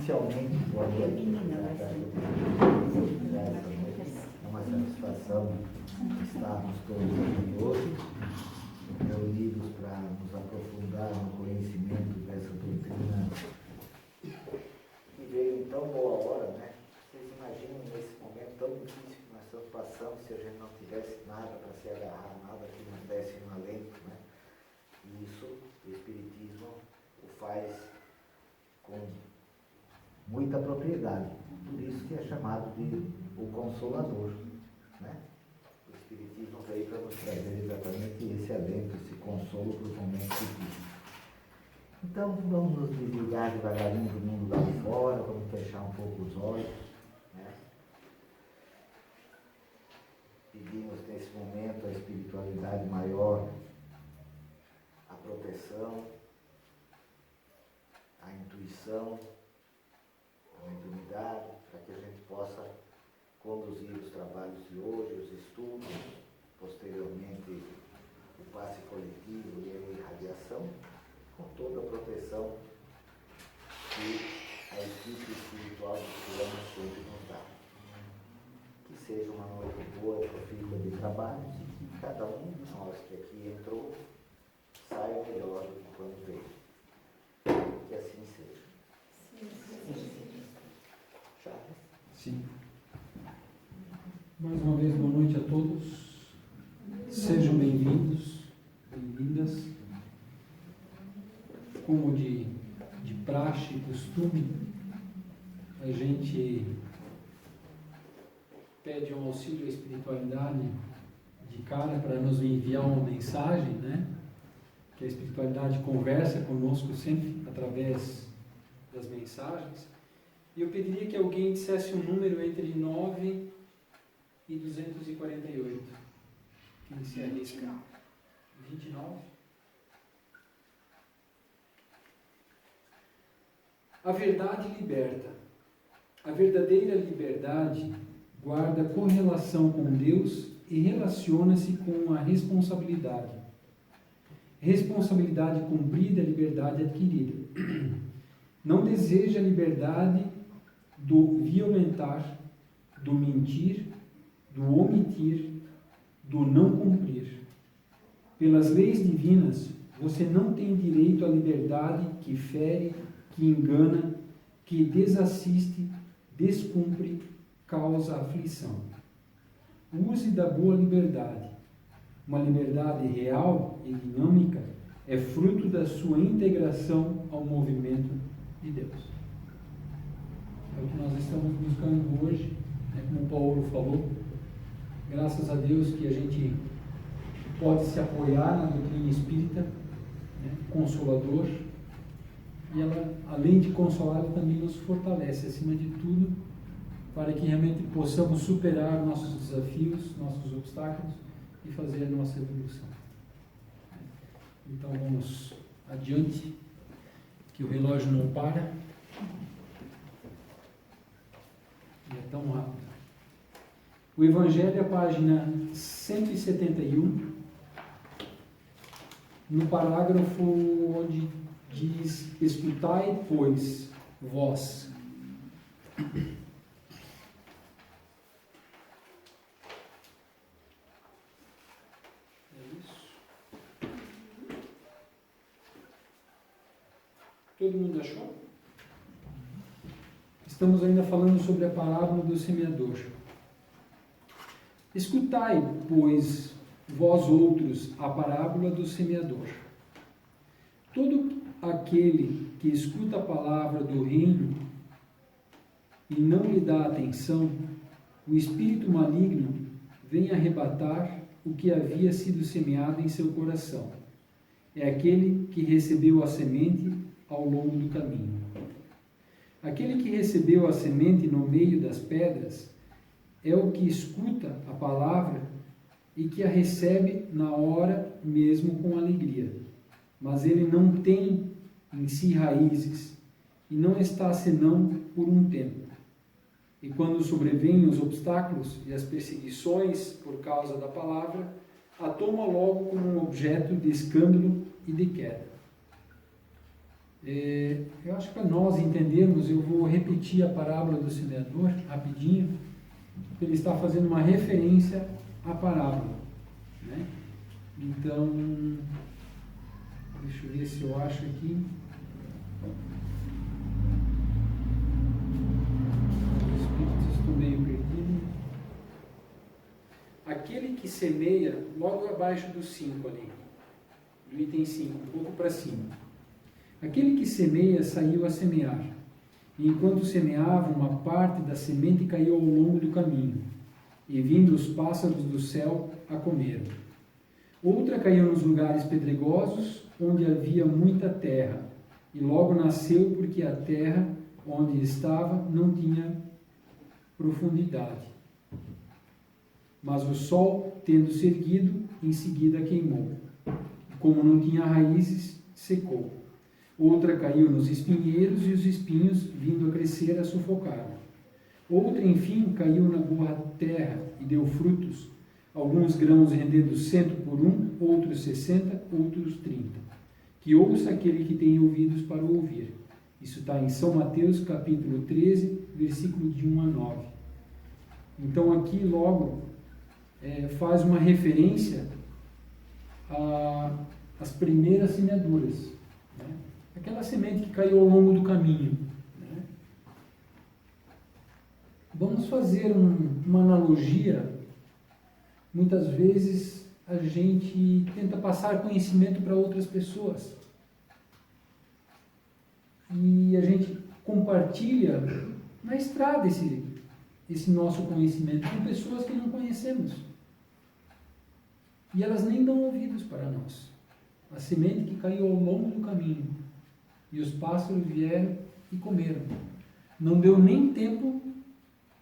Inicialmente, boa noite. É uma satisfação estarmos todos aqui hoje, reunidos para nos aprofundar no conhecimento dessa doutrina que veio em tão boa hora, né? Vocês imaginam nesse momento tão difícil que nós estamos passando, se a gente não tivesse nada para se agarrar, nada que nos desse um alento, né? E isso, o Espiritismo o faz com muita propriedade. Por isso que é chamado de o Consolador, né? O Espiritismo veio para nos trazer exatamente esse alento, esse consolo para os momentos difíceis. Então, vamos nos desligar devagarinho do mundo lá de fora, vamos fechar um pouco os olhos, né? Pedimos nesse momento a espiritualidade maior, a proteção, a intuição, a mediunidade, para que a gente possa conduzir os trabalhos de hoje, os estudos, posteriormente o passe coletivo e a irradiação, com toda a proteção que a equipe espiritual do plano sempre nos dá. Que seja uma noite boa e profícua de trabalho, e que cada um de nós que aqui entrou saia melhor do que quando veio. Que assim seja. Sim. Mais uma vez, boa noite a todos. Sejam bem-vindos, bem-vindas. Como de praxe e costume, a gente pede um auxílio à espiritualidade de cara para nos enviar uma mensagem, né? Que a espiritualidade conversa conosco sempre através das mensagens. E eu pediria que alguém dissesse um número entre 9 e 248. Quem se arrisca? 29. A verdade liberta. A verdadeira liberdade guarda correlação com Deus e relaciona-se com a responsabilidade. Responsabilidade cumprida é liberdade adquirida. Não deseja a liberdade do violentar, do mentir, do omitir, do não cumprir. Pelas leis divinas, você não tem direito à liberdade que fere, que engana, que desassiste, descumpre, causa aflição. Use da boa liberdade. Uma liberdade real e dinâmica é fruto da sua integração ao movimento de Deus. É o que nós estamos buscando hoje, né? Como o Paulo falou, graças a Deus que a gente pode se apoiar na doutrina espírita, né? Consolador, e ela, além de consolar, ela também nos fortalece, acima de tudo, para que realmente possamos superar nossos desafios, nossos obstáculos e fazer a nossa evolução. Então vamos adiante, que o relógio não para. E é tão rápido. O Evangelho, a página 171, no parágrafo onde diz: escutai, pois, vós. Todo mundo achou? Estamos ainda falando sobre a parábola do semeador. Escutai, pois, vós outros, a parábola do semeador. Todo aquele que escuta a palavra do reino e não lhe dá atenção, o espírito maligno vem arrebatar o que havia sido semeado em seu coração. É aquele que recebeu a semente ao longo do caminho. Aquele que recebeu a semente no meio das pedras é o que escuta a palavra e que a recebe na hora mesmo com alegria. Mas ele não tem em si raízes e não está senão por um tempo. E quando sobrevêm os obstáculos e as perseguições por causa da palavra, a toma logo como um objeto de escândalo e de queda. Eu acho que para nós entendermos, eu vou repetir a parábola do semeador rapidinho, porque ele está fazendo uma referência à parábola, né? Então, deixa eu ver se eu acho aqui. Os espíritos estão meio perdidos. Aquele que semeia, logo abaixo do 5 ali, do item 5, um pouco para cima. Aquele que semeia saiu a semear, e enquanto semeava, uma parte da semente caiu ao longo do caminho, e vindo os pássaros do céu a comeram. Outra caiu nos lugares pedregosos, onde havia muita terra, e logo nasceu, porque a terra onde estava não tinha profundidade. Mas o sol, tendo se erguido, em seguida queimou. Como não tinha raízes, secou. Outra caiu nos espinheiros, e os espinhos, vindo a crescer, a sufocaram. Outra, enfim, caiu na boa terra e deu frutos, alguns grãos rendendo 100 por 1, outros 60, outros 30. Que ouça aquele que tem ouvidos para ouvir. Isso está em São Mateus, capítulo 13, versículo de 1 a 9. Então aqui logo faz uma referência às primeiras semeaduras, né? Aquela semente que caiu ao longo do caminho, né? Vamos fazer uma analogia. Muitas vezes a gente tenta passar conhecimento para outras pessoas. E a gente compartilha na estrada esse nosso conhecimento com pessoas que não conhecemos. E elas nem dão ouvidos para nós. A semente que caiu ao longo do caminho. E os pássaros vieram e comeram. Não deu nem tempo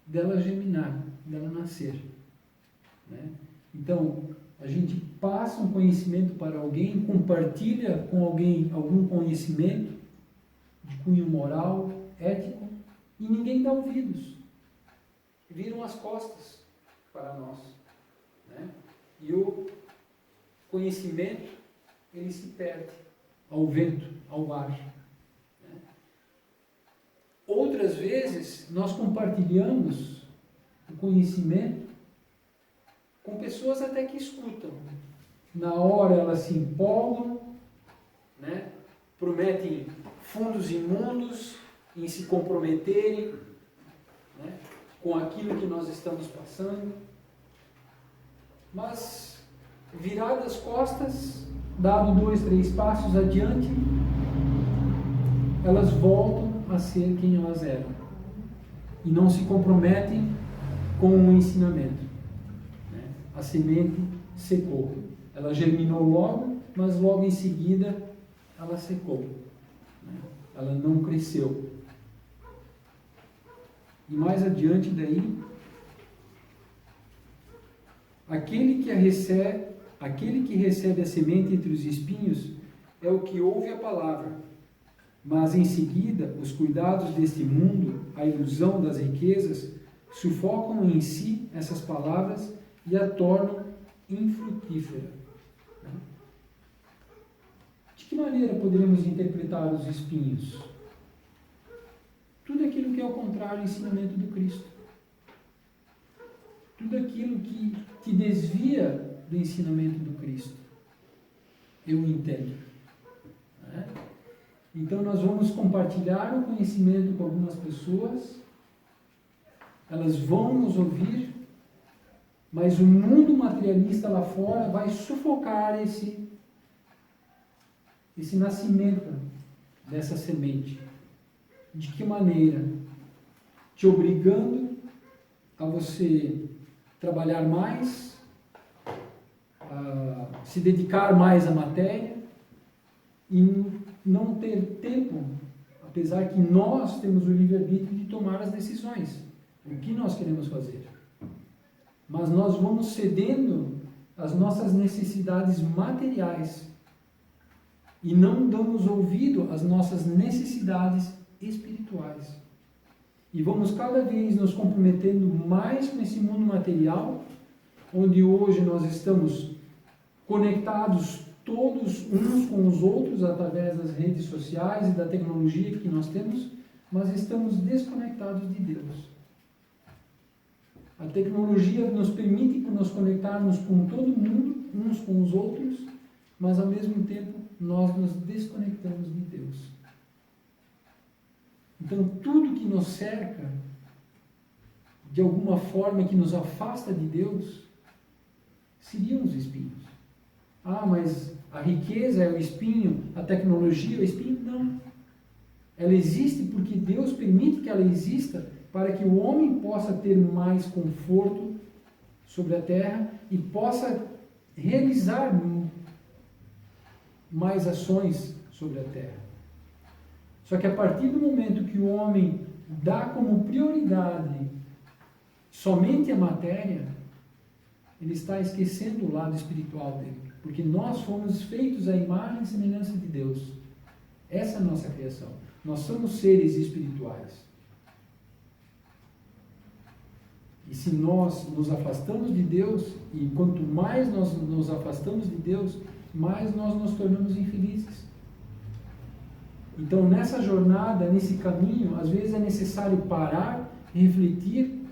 dela germinar, dela nascer, né? Então, a gente passa um conhecimento para alguém, compartilha com alguém algum conhecimento de cunho moral, ético, e ninguém dá ouvidos. Viram as costas para nós, né? E o conhecimento, ele se perde ao vento, ao ar, né? Outras vezes, nós compartilhamos o conhecimento com pessoas até que escutam. Na hora elas se empolgam, né? Prometem fundos imundos em se comprometerem, né, com aquilo que nós estamos passando. Mas, viradas as costas, dado 2, 3 passos adiante, elas voltam a ser quem elas eram. E não se comprometem com o ensinamento. A semente secou. Ela germinou logo, mas logo em seguida ela secou. Ela não cresceu. E mais adiante daí, aquele que recebe a semente entre os espinhos é o que ouve a palavra, mas em seguida os cuidados deste mundo, a ilusão das riquezas, sufocam em si essas palavras e a tornam infrutífera. De que maneira poderemos interpretar os espinhos? Tudo aquilo que é ao contrário do ensinamento do Cristo. Tudo aquilo que te desvia do ensinamento do Cristo. Eu entendo. Né? Então nós vamos compartilhar o conhecimento com algumas pessoas, elas vão nos ouvir, mas o mundo materialista lá fora vai sufocar esse nascimento dessa semente. De que maneira? Te obrigando a você trabalhar mais, a se dedicar mais à matéria e não ter tempo, apesar que nós temos o livre-arbítrio de tomar as decisões, o que nós queremos fazer. Mas nós vamos cedendo às nossas necessidades materiais e não damos ouvido às nossas necessidades espirituais. E vamos cada vez nos comprometendo mais com esse mundo material, onde hoje nós estamos conectados todos uns com os outros através das redes sociais e da tecnologia que nós temos, mas estamos desconectados de Deus. A tecnologia nos permite nos conectarmos com todo mundo, uns com os outros, mas ao mesmo tempo nós nos desconectamos de Deus. Então tudo que nos cerca, de alguma forma que nos afasta de Deus, seriam os espinhos. Ah, mas a riqueza é o espinho, a tecnologia é o espinho? Não. Ela existe porque Deus permite que ela exista para que o homem possa ter mais conforto sobre a terra e possa realizar mais ações sobre a terra. Só que a partir do momento que o homem dá como prioridade somente a matéria, ele está esquecendo o lado espiritual dele. Porque nós fomos feitos à imagem e semelhança de Deus. Essa é a nossa criação. Nós somos seres espirituais. E se nós nos afastamos de Deus, e quanto mais nós nos afastamos de Deus, mais nós nos tornamos infelizes. Então, nessa jornada, nesse caminho, às vezes é necessário parar, refletir,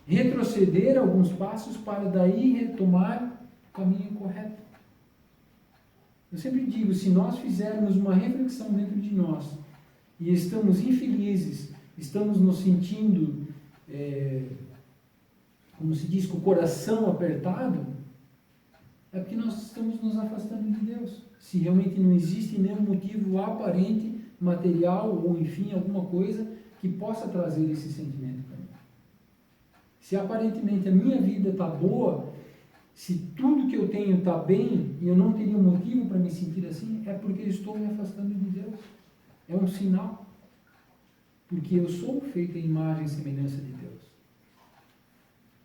retroceder alguns passos para daí retomar o caminho correto. Eu sempre digo, se nós fizermos uma reflexão dentro de nós e estamos infelizes, estamos nos sentindo, como se diz, com o coração apertado, é porque nós estamos nos afastando de Deus. Se realmente não existe nenhum motivo aparente, material ou enfim, alguma coisa que possa trazer esse sentimento para mim. Se aparentemente a minha vida está boa, se tudo que eu tenho está bem e eu não teria um motivo para me sentir assim, é porque eu estou me afastando de Deus. É um sinal. Porque eu sou feito em imagem e semelhança de Deus.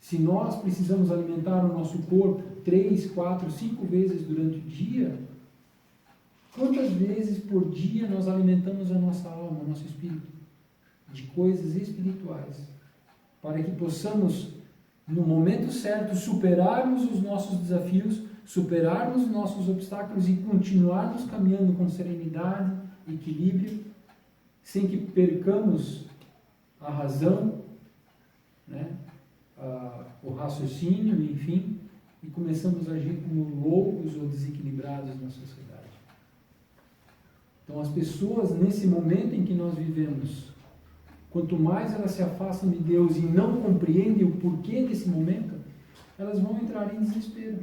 Se nós precisamos alimentar o nosso corpo 3, 4, 5 vezes durante o dia, quantas vezes por dia nós alimentamos a nossa alma, o nosso espírito, de coisas espirituais, para que possamos, no momento certo, superarmos os nossos desafios, superarmos os nossos obstáculos e continuarmos caminhando com serenidade, equilíbrio, sem que percamos a razão, né? O raciocínio, enfim, e começamos a agir como loucos ou desequilibrados na sociedade. Então, as pessoas, nesse momento em que nós vivemos, quanto mais elas se afastam de Deus e não compreendem o porquê desse momento, elas vão entrar em desespero.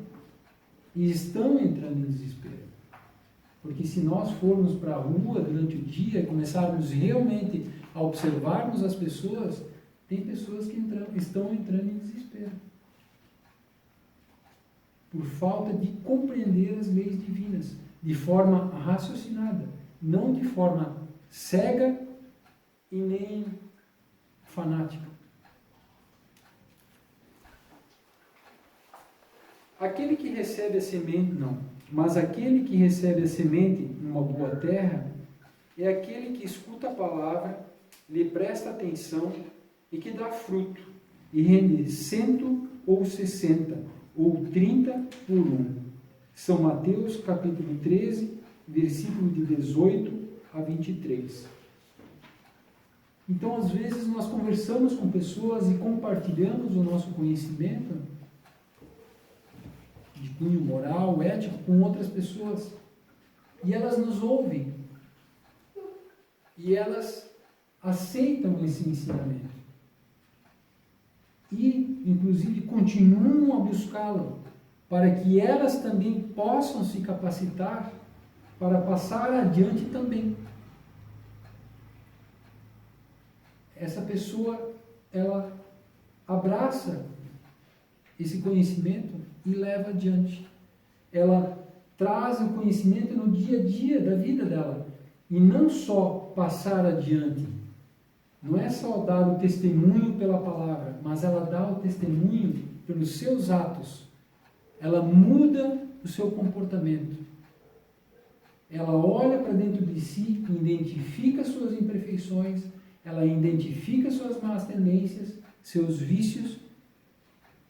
E estão entrando em desespero. Porque se nós formos para a rua durante o dia e começarmos realmente a observarmos as pessoas, tem pessoas que estão entrando em desespero. Por falta de compreender as leis divinas de forma raciocinada, não de forma cega e nem fanática. Aquele que recebe a semente, não, mas aquele que recebe a semente numa boa terra é aquele que escuta a palavra, lhe presta atenção e que dá fruto, e rende 100 ou 60 ou 30 por 1. São Mateus capítulo 13, versículo de 18 a 23. Então, às vezes, nós conversamos com pessoas e compartilhamos o nosso conhecimento de cunho moral, ético, com outras pessoas. E elas nos ouvem. E elas aceitam esse ensinamento. E, inclusive, continuam a buscá-lo, para que elas também possam se capacitar para passar adiante também. Essa pessoa, ela abraça esse conhecimento e leva adiante. Ela traz o conhecimento no dia a dia da vida dela. E não só passar adiante. Não é só dar o testemunho pela palavra, mas ela dá o testemunho pelos seus atos. Ela muda o seu comportamento. Ela olha para dentro de si, identifica suas imperfeições, ela identifica suas más tendências, seus vícios,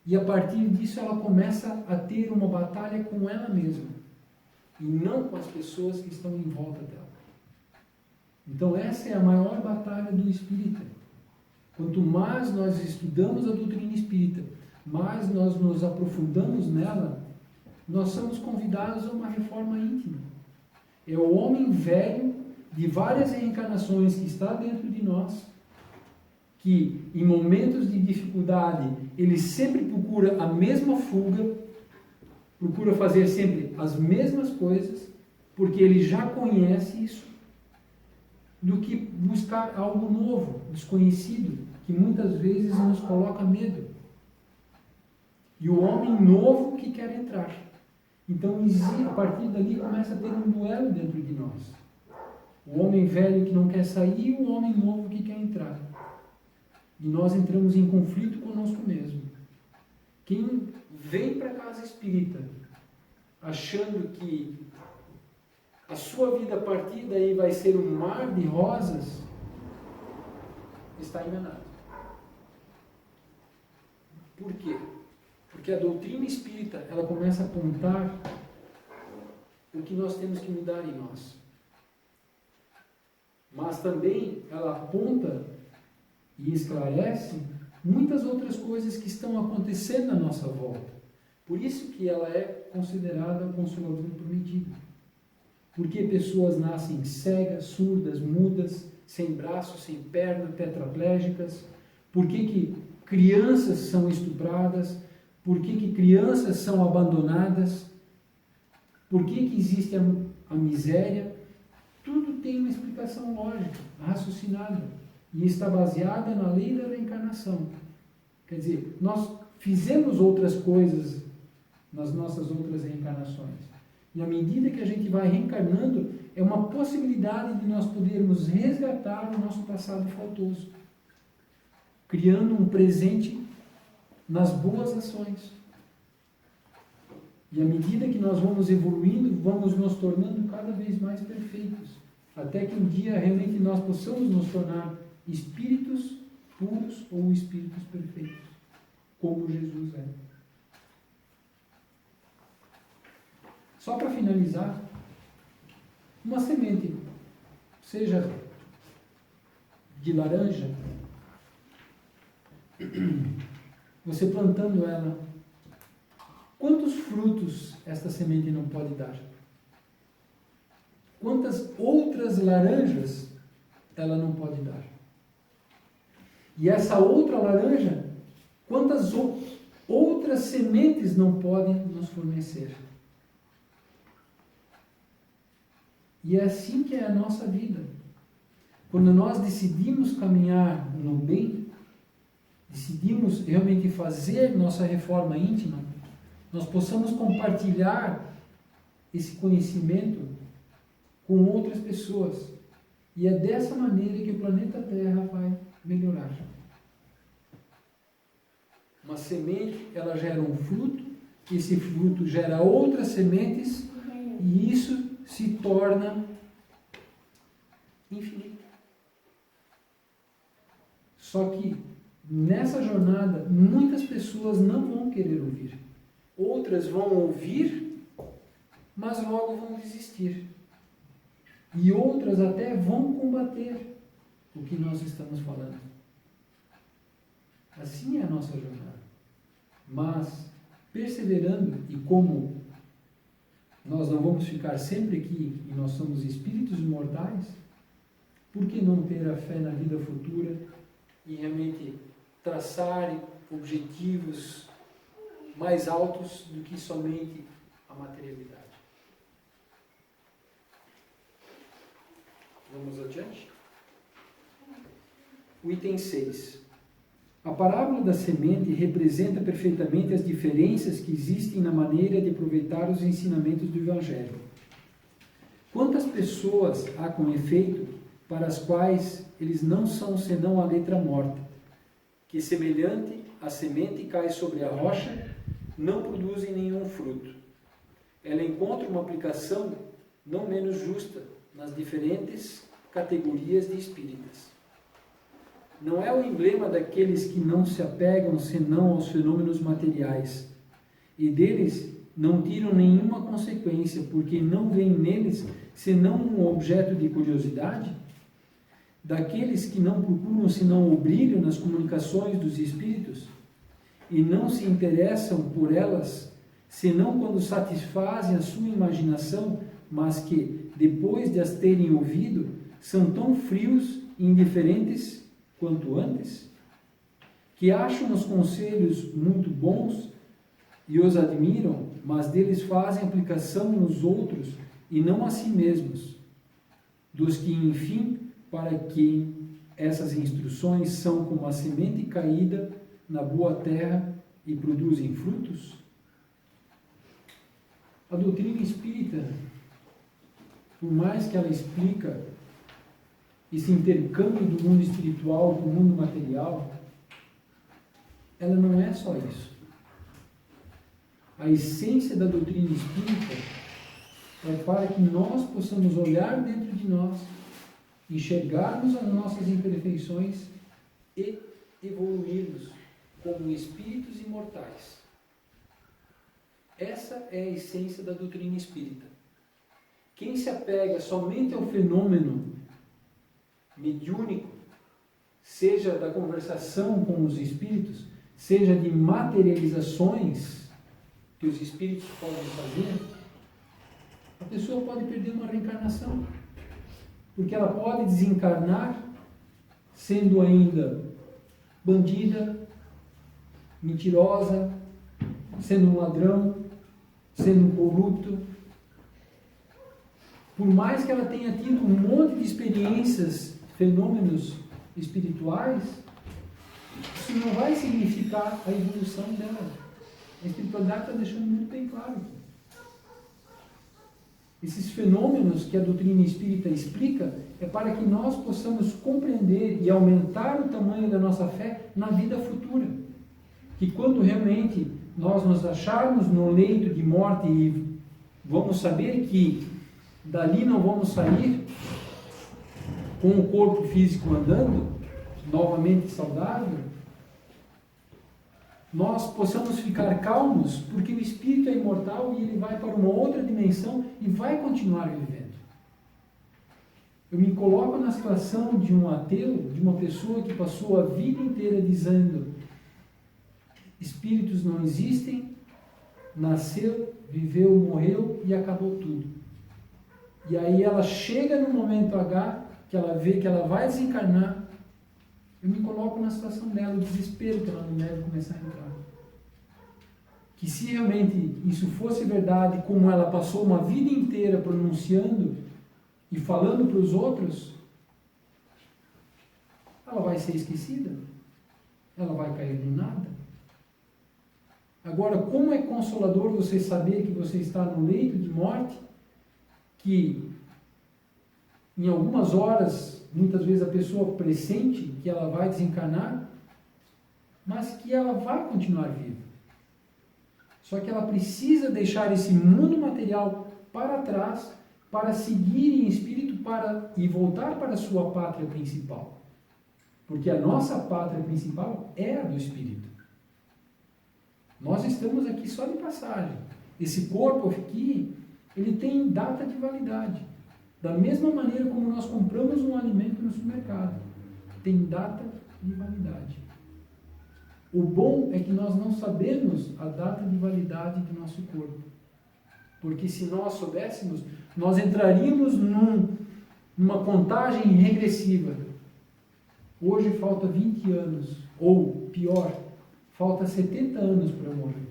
e a partir disso ela começa a ter uma batalha com ela mesma. e não com as pessoas que estão em volta dela. Então essa é a maior batalha do espírita. Quanto mais nós estudamos a doutrina espírita, mais nós nos aprofundamos nela, nós somos convidados a uma reforma íntima. É o homem velho de várias reencarnações que está dentro de nós, que em momentos de dificuldade ele sempre procura a mesma fuga, procura fazer sempre as mesmas coisas, porque ele já conhece isso, do que buscar algo novo, desconhecido, que muitas vezes nos coloca medo. E o homem novo que quer entrar. Então, a partir dali começa a ter um duelo dentro de nós. O homem velho que não quer sair e o homem novo que quer entrar. E nós entramos em conflito conosco mesmo. Quem vem para a casa espírita achando que a sua vida a partir daí vai ser um mar de rosas, está enganado. Por quê? Porque a doutrina espírita, ela começa a apontar o que nós temos que mudar em nós. Mas também ela aponta e esclarece muitas outras coisas que estão acontecendo à nossa volta. Por isso que ela é considerada o Consolador prometido. Porque pessoas nascem cegas, surdas, mudas, sem braços, sem perna, tetraplégicas? Por que crianças são estupradas? Por que crianças são abandonadas? Por que existe a miséria? Tudo tem uma explicação lógica, raciocinada, e está baseada na lei da reencarnação. Quer dizer, nós fizemos outras coisas nas nossas outras reencarnações. E à medida que a gente vai reencarnando, é uma possibilidade de nós podermos resgatar o nosso passado faltoso, criando um presente nas boas ações. E à medida que nós vamos evoluindo, vamos nos tornando cada vez mais perfeitos, até que um dia realmente nós possamos nos tornar espíritos puros ou espíritos perfeitos, como Jesus é. Só para finalizar, uma semente, seja de laranja, você plantando ela, quantos frutos esta semente não pode dar? Quantas outras laranjas ela não pode dar? E essa outra laranja, quantas outras sementes não podem nos fornecer? E é assim que é a nossa vida. Quando nós decidimos caminhar no bem, decidimos realmente fazer nossa reforma íntima, nós possamos compartilhar esse conhecimento com outras pessoas. E é dessa maneira que o planeta Terra vai melhorar. Uma semente, ela gera um fruto, esse fruto gera outras sementes, e isso se torna infinito. Só que nessa jornada, muitas pessoas não vão querer ouvir. Outras vão ouvir, mas logo vão desistir. E outras até vão combater o que nós estamos falando. Assim é a nossa jornada. Mas, perseverando, e como nós não vamos ficar sempre aqui e nós somos espíritos imortais, por que não ter a fé na vida futura e realmente traçar objetivos mais altos do que somente a materialidade? Vamos adiante? O item 6. A parábola da semente representa perfeitamente as diferenças que existem na maneira de aproveitar os ensinamentos do Evangelho. Quantas pessoas há com efeito para as quais eles não são senão a letra morta, que semelhante à semente cai sobre a rocha, não produzem nenhum fruto. Ela encontra uma aplicação não menos justa nas diferentes categorias de espíritas. Não é o emblema daqueles que não se apegam senão aos fenômenos materiais, e deles não tiram nenhuma consequência, porque não veem neles senão um objeto de curiosidade? Daqueles que não procuram senão o brilho nas comunicações dos espíritos e não se interessam por elas, senão quando satisfazem a sua imaginação, mas que, depois de as terem ouvido, são tão frios e indiferentes quanto antes? Que acham os conselhos muito bons e os admiram, mas deles fazem aplicação nos outros e não a si mesmos, dos que, enfim, para quem essas instruções são como a semente caída na boa terra e produzem frutos? A doutrina espírita, por mais que ela explica esse intercâmbio do mundo espiritual com o mundo material, ela não é só isso. A essência da doutrina espírita é para que nós possamos olhar dentro de nós, enxergarmos as nossas imperfeições e evoluirmos como espíritos imortais. Essa é a essência da doutrina espírita. Quem se apega somente ao fenômeno mediúnico, seja da conversação com os espíritos, seja de materializações que os espíritos podem fazer, a pessoa pode perder uma reencarnação. Porque ela pode desencarnar sendo ainda bandida, mentirosa, sendo um ladrão, sendo um corrupto. Por mais que ela tenha tido um monte de experiências, fenômenos espirituais, isso não vai significar a evolução dela. A espiritualidade está deixando muito bem claro. Esses fenômenos que a doutrina espírita explica é para que nós possamos compreender e aumentar o tamanho da nossa fé na vida futura. Que quando realmente nós nos acharmos no leito de morte e vamos saber que dali não vamos sair com o corpo físico andando, novamente saudável, nós possamos ficar calmos, porque o espírito é imortal e ele vai para uma outra dimensão e vai continuar vivendo. Eu me coloco na situação de um ateu, de uma pessoa que passou a vida inteira dizendo: espíritos não existem, nasceu, viveu, morreu e acabou tudo. E aí ela chega no momento H, que ela vê que ela vai desencarnar. Eu me coloco na situação dela, o desespero que ela não deve começar a entrar. Que se realmente isso fosse verdade, como ela passou uma vida inteira pronunciando e falando para os outros, ela vai ser esquecida, ela vai cair no nada. Agora, como é consolador você saber que você está no leito de morte, que em algumas horas, muitas vezes a pessoa pressente que ela vai desencarnar, mas que ela vai continuar viva. Só que ela precisa deixar esse mundo material para trás para seguir em espírito e voltar para a sua pátria principal. Porque a nossa pátria principal é a do espírito. Nós estamos aqui só de passagem. Esse corpo aqui, ele tem data de validade. Da mesma maneira como nós compramos um alimento no supermercado. Tem data de validade. O bom é que nós não sabemos a data de validade do nosso corpo. Porque se nós soubéssemos, nós entraríamos numa contagem regressiva. Hoje falta 20 anos. Ou, pior, falta 70 anos para eu morrer.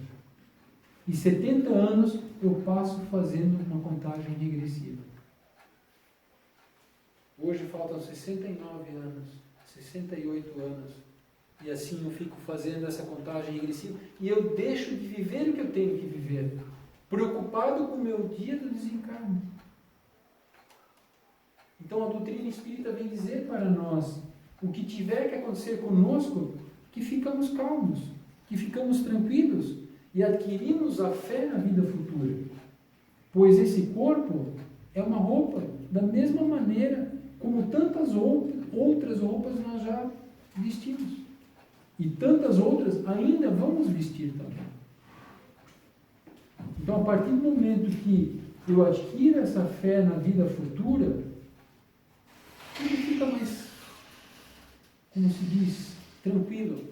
E 70 anos eu passo fazendo uma contagem regressiva. Hoje faltam 69 anos, 68 anos. E assim eu fico fazendo essa contagem regressiva. E eu deixo de viver o que eu tenho que viver. Preocupado com o meu dia do desencarne. Então a doutrina espírita vem dizer para nós, o que tiver que acontecer conosco, que ficamos calmos, que ficamos tranquilos e adquirimos a fé na vida futura. Pois esse corpo é uma roupa, da mesma maneira como tantas outras roupas nós já vestimos. E tantas outras ainda vamos vestir também. Então, a partir do momento que eu adquiro essa fé na vida futura, tudo fica mais, como se diz, tranquilo,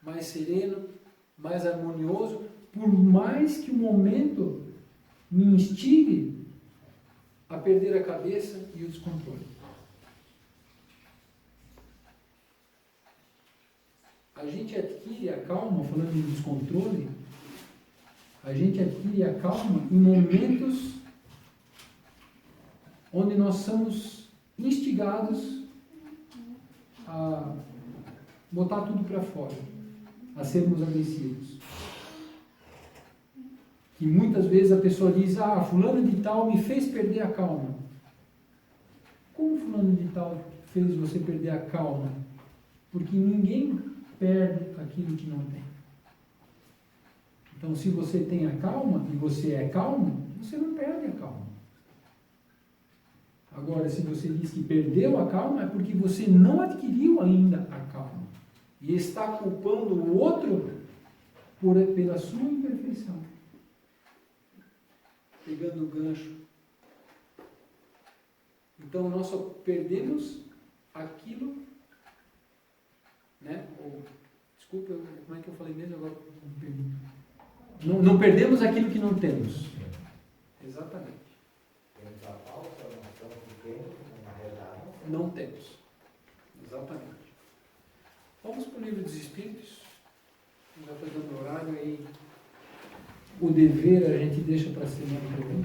mais sereno, mais harmonioso, por mais que o momento me instigue a perder a cabeça e o descontrole. A gente adquire a calma, falando em descontrole, a gente adquire a calma em momentos onde nós somos instigados a botar tudo para fora, a sermos agressivos. E muitas vezes a pessoa diz, fulano de tal me fez perder a calma. Como fulano de tal fez você perder a calma? Porque ninguém perde aquilo que não tem. Então, se você tem a calma e você é calmo, você não perde a calma. Agora, se você diz que perdeu a calma, é porque você não adquiriu ainda a calma. E está culpando o outro pela sua imperfeição. Pegando o gancho. Então, nós só perdemos aquilo, né? Desculpa, como é que eu falei mesmo? Agora me perdi. Não perdemos aquilo que não temos. Exatamente. Temos a falsa noção que temos, na verdade. Não temos. Exatamente. Vamos para o livro dos Espíritos. Já está dando horário aí. O dever a gente deixa para a semana que vem.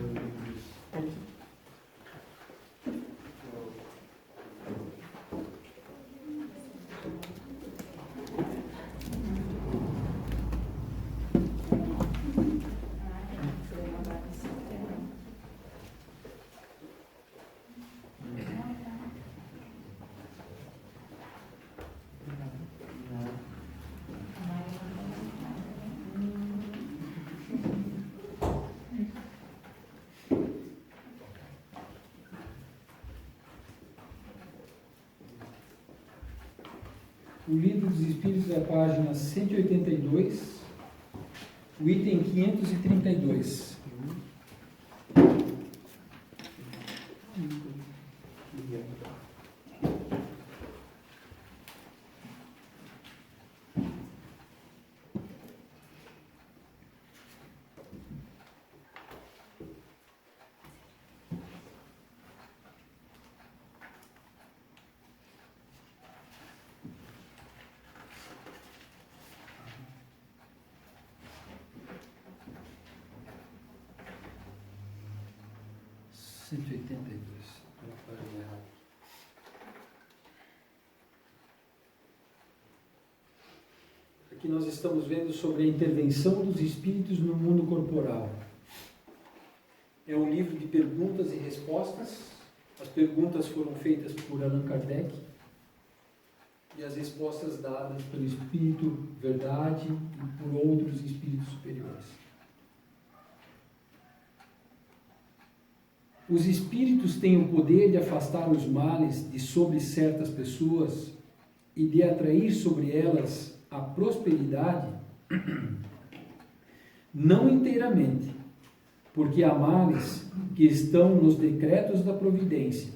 O Livro dos Espíritos é a página 182, o item 532. Aqui nós estamos vendo sobre a intervenção dos espíritos no mundo corporal. É um livro de perguntas e respostas. As perguntas foram feitas por Allan Kardec e as respostas dadas pelo Espírito Verdade e por outros espíritos superiores. Os espíritos têm o poder de afastar os males de sobre certas pessoas e de atrair sobre elas a prosperidade? Não inteiramente, porque há males que estão nos decretos da providência,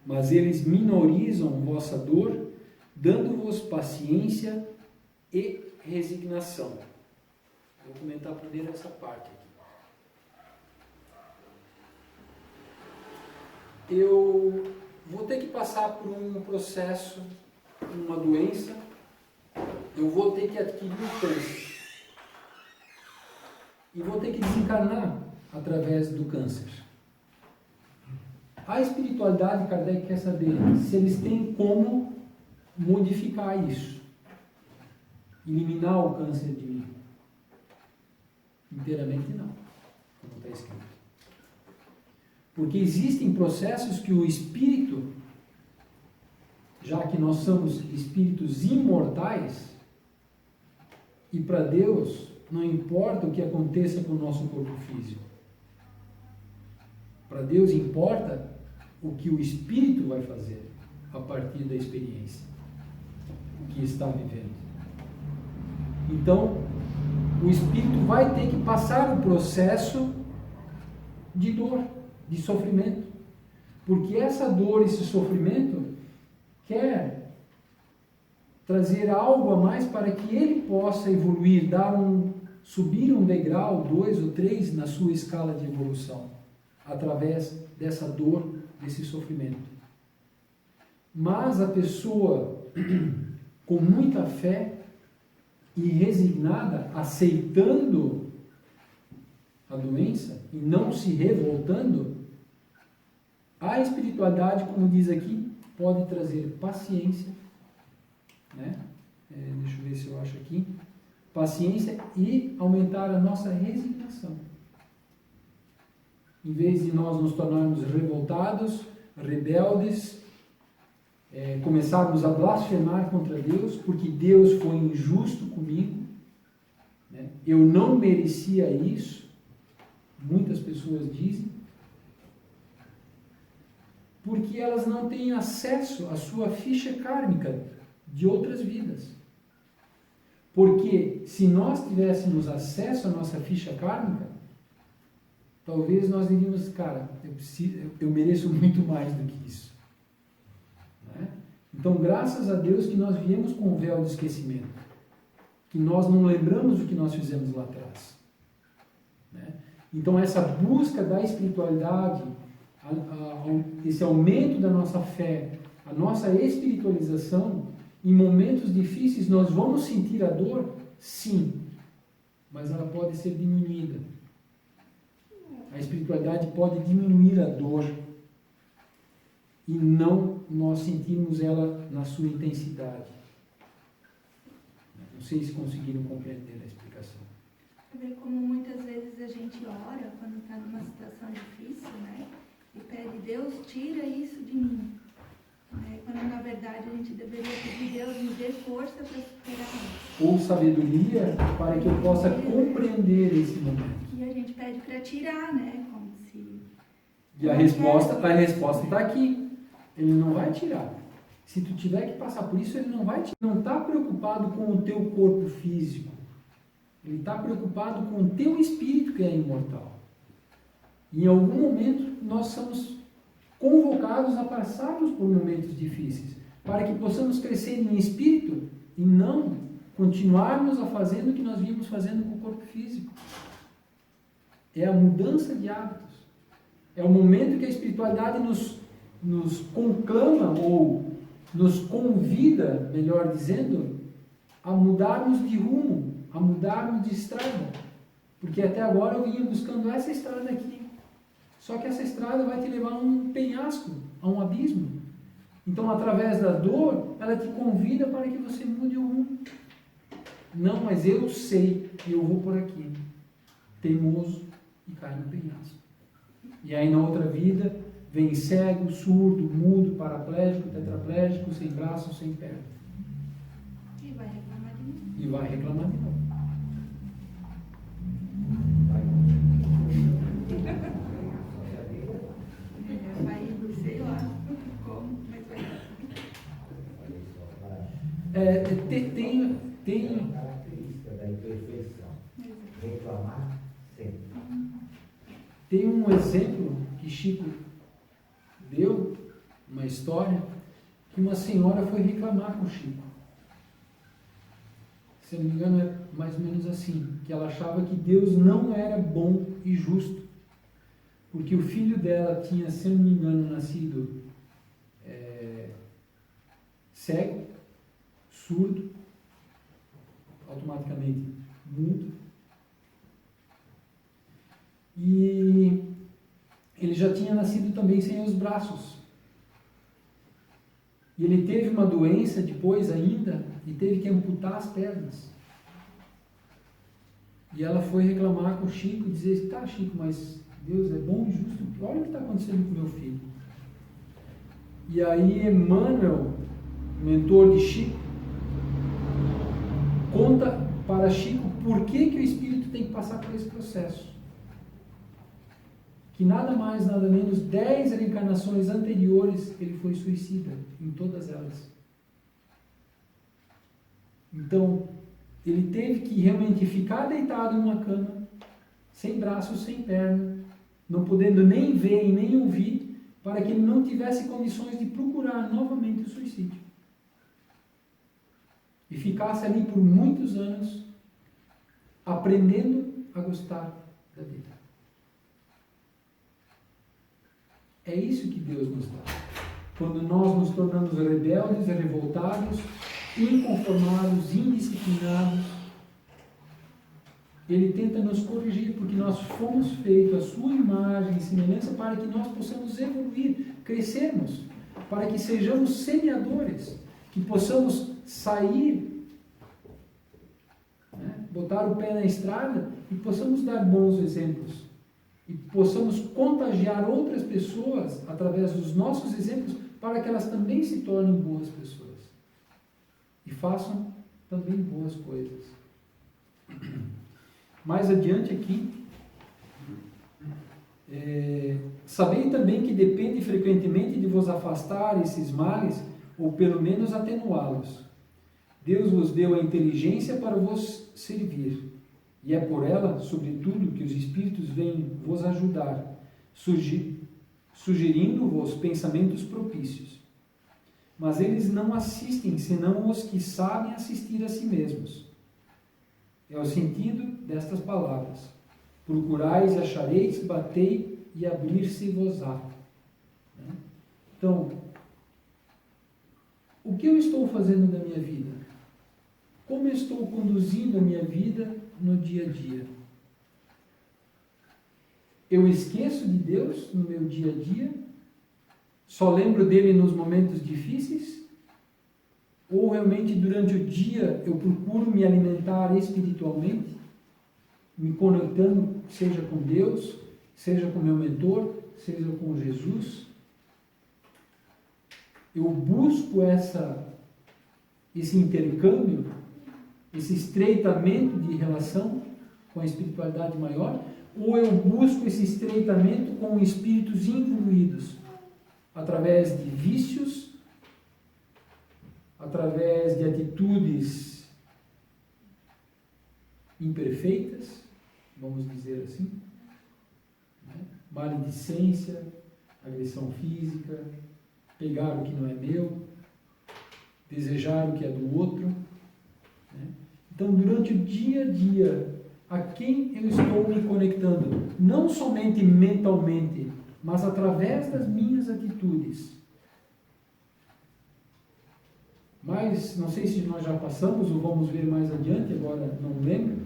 mas eles minorizam vossa dor, dando-vos paciência e resignação. Vou comentar primeiro essa parte aqui. Eu vou ter que passar por um processo, uma doença, eu vou ter que adquirir um câncer. E vou ter que desencarnar através do câncer. A espiritualidade, Kardec quer saber se eles têm como modificar isso. Eliminar o câncer de mim. Inteiramente não, como está escrito. Porque existem processos que o espírito, já que nós somos espíritos imortais, e para Deus não importa o que aconteça com o nosso corpo físico. Para Deus importa o que o espírito vai fazer a partir da experiência que está vivendo. Então, o espírito vai ter que passar o processo de dor, de sofrimento. Porque essa dor, esse sofrimento, quer trazer algo a mais para que ele possa evoluir, subir um degrau, 2 ou 3 na sua escala de evolução, através dessa dor, desse sofrimento. Mas a pessoa com muita fé e resignada, aceitando a doença e não se revoltando, a espiritualidade, como diz aqui, pode trazer paciência, né? Deixa eu ver se eu acho aqui. Paciência e aumentar a nossa resignação. Em vez de nós nos tornarmos revoltados, rebeldes, começarmos a blasfemar contra Deus, porque Deus foi injusto comigo, né? Eu não merecia isso, muitas pessoas dizem, porque elas não têm acesso à sua ficha kármica de outras vidas. Porque se nós tivéssemos acesso à nossa ficha kármica, talvez nós diríamos, cara, eu mereço muito mais do que isso. Né? Então, graças a Deus que nós viemos com o véu de esquecimento, que nós não lembramos o que nós fizemos lá atrás. Né? Então, essa busca da espiritualidade, esse aumento da nossa fé, a nossa espiritualização, em momentos difíceis nós vamos sentir a dor? Sim, mas ela pode ser diminuída. A espiritualidade pode diminuir a dor e não nós sentirmos ela na sua intensidade. Não sei se conseguiram compreender a explicação. Ver como muitas vezes a gente ora quando está numa situação difícil, né? E pede, Deus, tira isso de mim. Quando na verdade a gente deveria pedir, Deus, me dê força para superar isso. Ou sabedoria para que eu possa compreender esse momento. E a gente pede para tirar, né? Como se... E a resposta está aqui. Ele não vai tirar. Se tu tiver que passar por isso, ele não vai tirar. Não está preocupado com o teu corpo físico. Ele está preocupado com o teu espírito que é imortal. E em algum momento nós somos convocados a passarmos por momentos difíceis, para que possamos crescer em espírito e não continuarmos a fazer o que nós vimos fazendo com o corpo físico. É a mudança de hábitos. É o momento que a espiritualidade nos conclama ou nos convida, melhor dizendo, a mudarmos de rumo, a mudarmos de estrada. Porque até agora eu vinha buscando essa estrada aqui. Só que essa estrada vai te levar a um penhasco, a um abismo. Então, através da dor, ela te convida para que você mude o rumo. Não, mas eu sei que eu vou por aqui. Teimoso e cai no penhasco. E aí na outra vida, vem cego, surdo, mudo, paraplégico, tetraplégico, sem braço, sem perna. E vai reclamar de novo. E vai reclamar de novo. Vai, sei lá como, mas vai. Tem uma característica da imperfeição. Reclamar sempre. Tem um exemplo que Chico deu, uma história, que uma senhora foi reclamar com Chico. Se eu não me engano é mais ou menos assim, que ela achava que Deus não era bom e justo, porque o filho dela tinha, se eu não me engano, nascido cego, surdo, automaticamente mudo, e ele já tinha nascido também sem os braços. E ele teve uma doença depois ainda e teve que amputar as pernas. E ela foi reclamar com o Chico e dizer, tá Chico, mas Deus é bom e justo, olha o que está acontecendo com meu filho. E aí Emmanuel, mentor de Chico, conta para Chico por que o espírito tem que passar por esse processo. Que nada mais, nada menos, 10 reencarnações anteriores ele foi suicida, em todas elas. Então, ele teve que realmente ficar deitado numa cama, sem braços, sem perna, não podendo nem ver e nem ouvir, para que ele não tivesse condições de procurar novamente o suicídio. E ficasse ali por muitos anos, aprendendo a gostar da vida. É isso que Deus nos dá. Quando nós nos tornamos rebeldes, revoltados, inconformados, indisciplinados, Ele tenta nos corrigir, porque nós fomos feitos à sua imagem e semelhança para que nós possamos evoluir, crescermos, para que sejamos semeadores, que possamos sair, botar o pé na estrada e possamos dar bons exemplos. E possamos contagiar outras pessoas através dos nossos exemplos para que elas também se tornem boas pessoas. E façam também boas coisas. Mais adiante aqui, sabei também que depende frequentemente de vos afastar esses males, ou pelo menos atenuá-los. Deus vos deu a inteligência para vos servir, e é por ela, sobretudo, que os Espíritos vêm vos ajudar, sugerindo-vos pensamentos propícios. Mas eles não assistem, senão os que sabem assistir a si mesmos. É o sentido destas palavras. Procurais e achareis, batei e abrir-se-vos-á. Então, o que eu estou fazendo da minha vida? Como eu estou conduzindo a minha vida no dia a dia? Eu esqueço de Deus no meu dia a dia? Só lembro dele nos momentos difíceis? Ou realmente durante o dia eu procuro me alimentar espiritualmente, me conectando, seja com Deus, seja com meu mentor, seja com Jesus? Eu busco esse intercâmbio, esse estreitamento de relação com a espiritualidade maior, ou eu busco esse estreitamento com espíritos involuídos, através de vícios, através de atitudes imperfeitas, vamos dizer assim, maledicência, agressão física, pegar o que não é meu, desejar o que é do outro. Então, durante o dia a dia, a quem eu estou me conectando? Não somente mentalmente, mas através das minhas atitudes. Mas, não sei se nós já passamos ou vamos ver mais adiante, agora não lembro.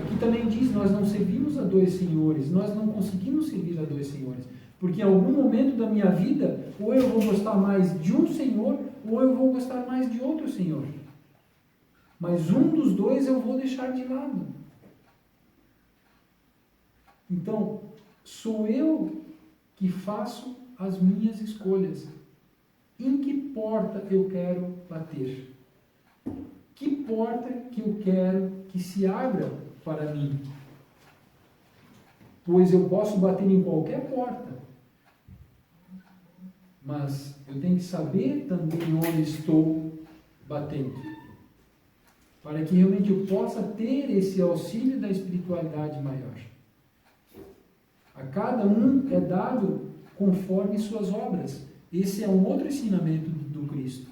Aqui também diz, nós não servimos a dois senhores, nós não conseguimos servir a dois senhores. Porque em algum momento da minha vida, ou eu vou gostar mais de um senhor, ou eu vou gostar mais de outro senhor. Mas um dos dois eu vou deixar de lado. Então, sou eu que faço as minhas escolhas. Em que porta eu quero bater? Que porta que eu quero que se abra para mim? Pois eu posso bater em qualquer porta. Mas eu tenho que saber também onde estou batendo, para que realmente eu possa ter esse auxílio da espiritualidade maior. A cada um é dado conforme suas obras. Esse é um outro ensinamento do Cristo.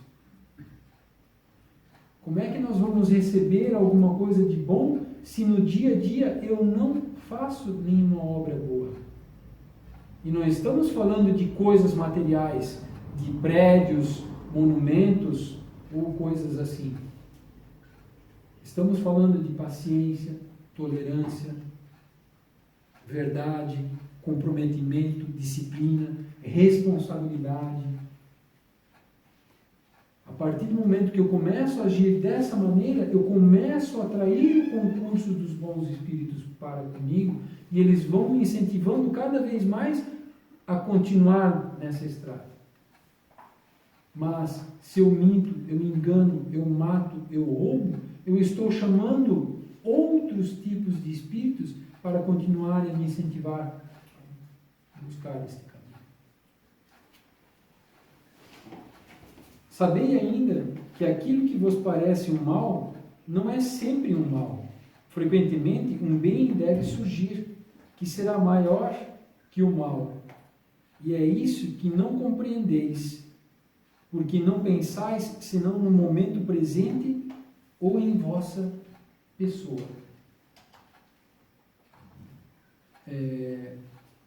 Como é que nós vamos receber alguma coisa de bom se no dia a dia eu não faço nenhuma obra boa? E não estamos falando de coisas materiais, de prédios, monumentos ou coisas assim. Estamos falando de paciência, tolerância, verdade, comprometimento, disciplina, responsabilidade. A partir do momento que eu começo a agir dessa maneira, eu começo a atrair o concurso dos bons espíritos para comigo e eles vão me incentivando cada vez mais a continuar nessa estrada. Mas se eu minto, eu engano, eu mato, eu roubo, eu estou chamando outros tipos de espíritos para continuarem a me incentivar a buscar este caminho. Sabei ainda que aquilo que vos parece um mal não é sempre um mal. Frequentemente, um bem deve surgir, que será maior que o mal. E é isso que não compreendeis, porque não pensais senão no momento presente ou em vossa pessoa.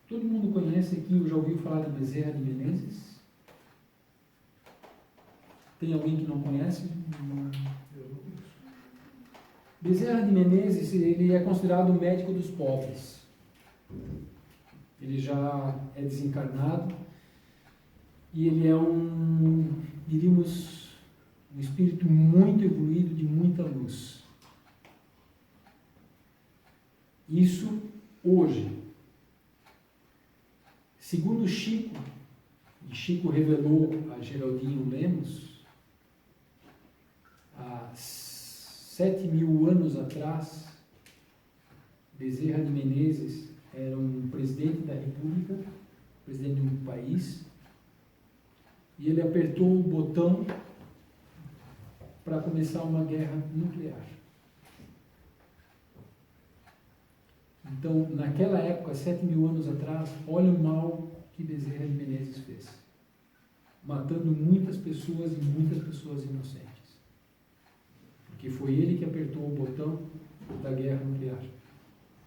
Todo mundo conhece aqui, ou já ouviu falar de Bezerra de Menezes? Tem alguém que não conhece? Bezerra de Menezes, ele é considerado o médico dos pobres. Ele já é desencarnado e ele é diríamos, um espírito muito evoluído, de muita luz. Isso hoje. Segundo Chico, e Chico revelou a Geraldinho Lemos, há 7.000 anos atrás, Bezerra de Menezes era um presidente da República, presidente de um país, e ele apertou o botão para começar uma guerra nuclear. Então, naquela época, 7.000 anos atrás, olha o mal que Bezerra de Menezes fez, matando muitas pessoas e muitas pessoas inocentes, porque foi ele que apertou o botão da guerra nuclear,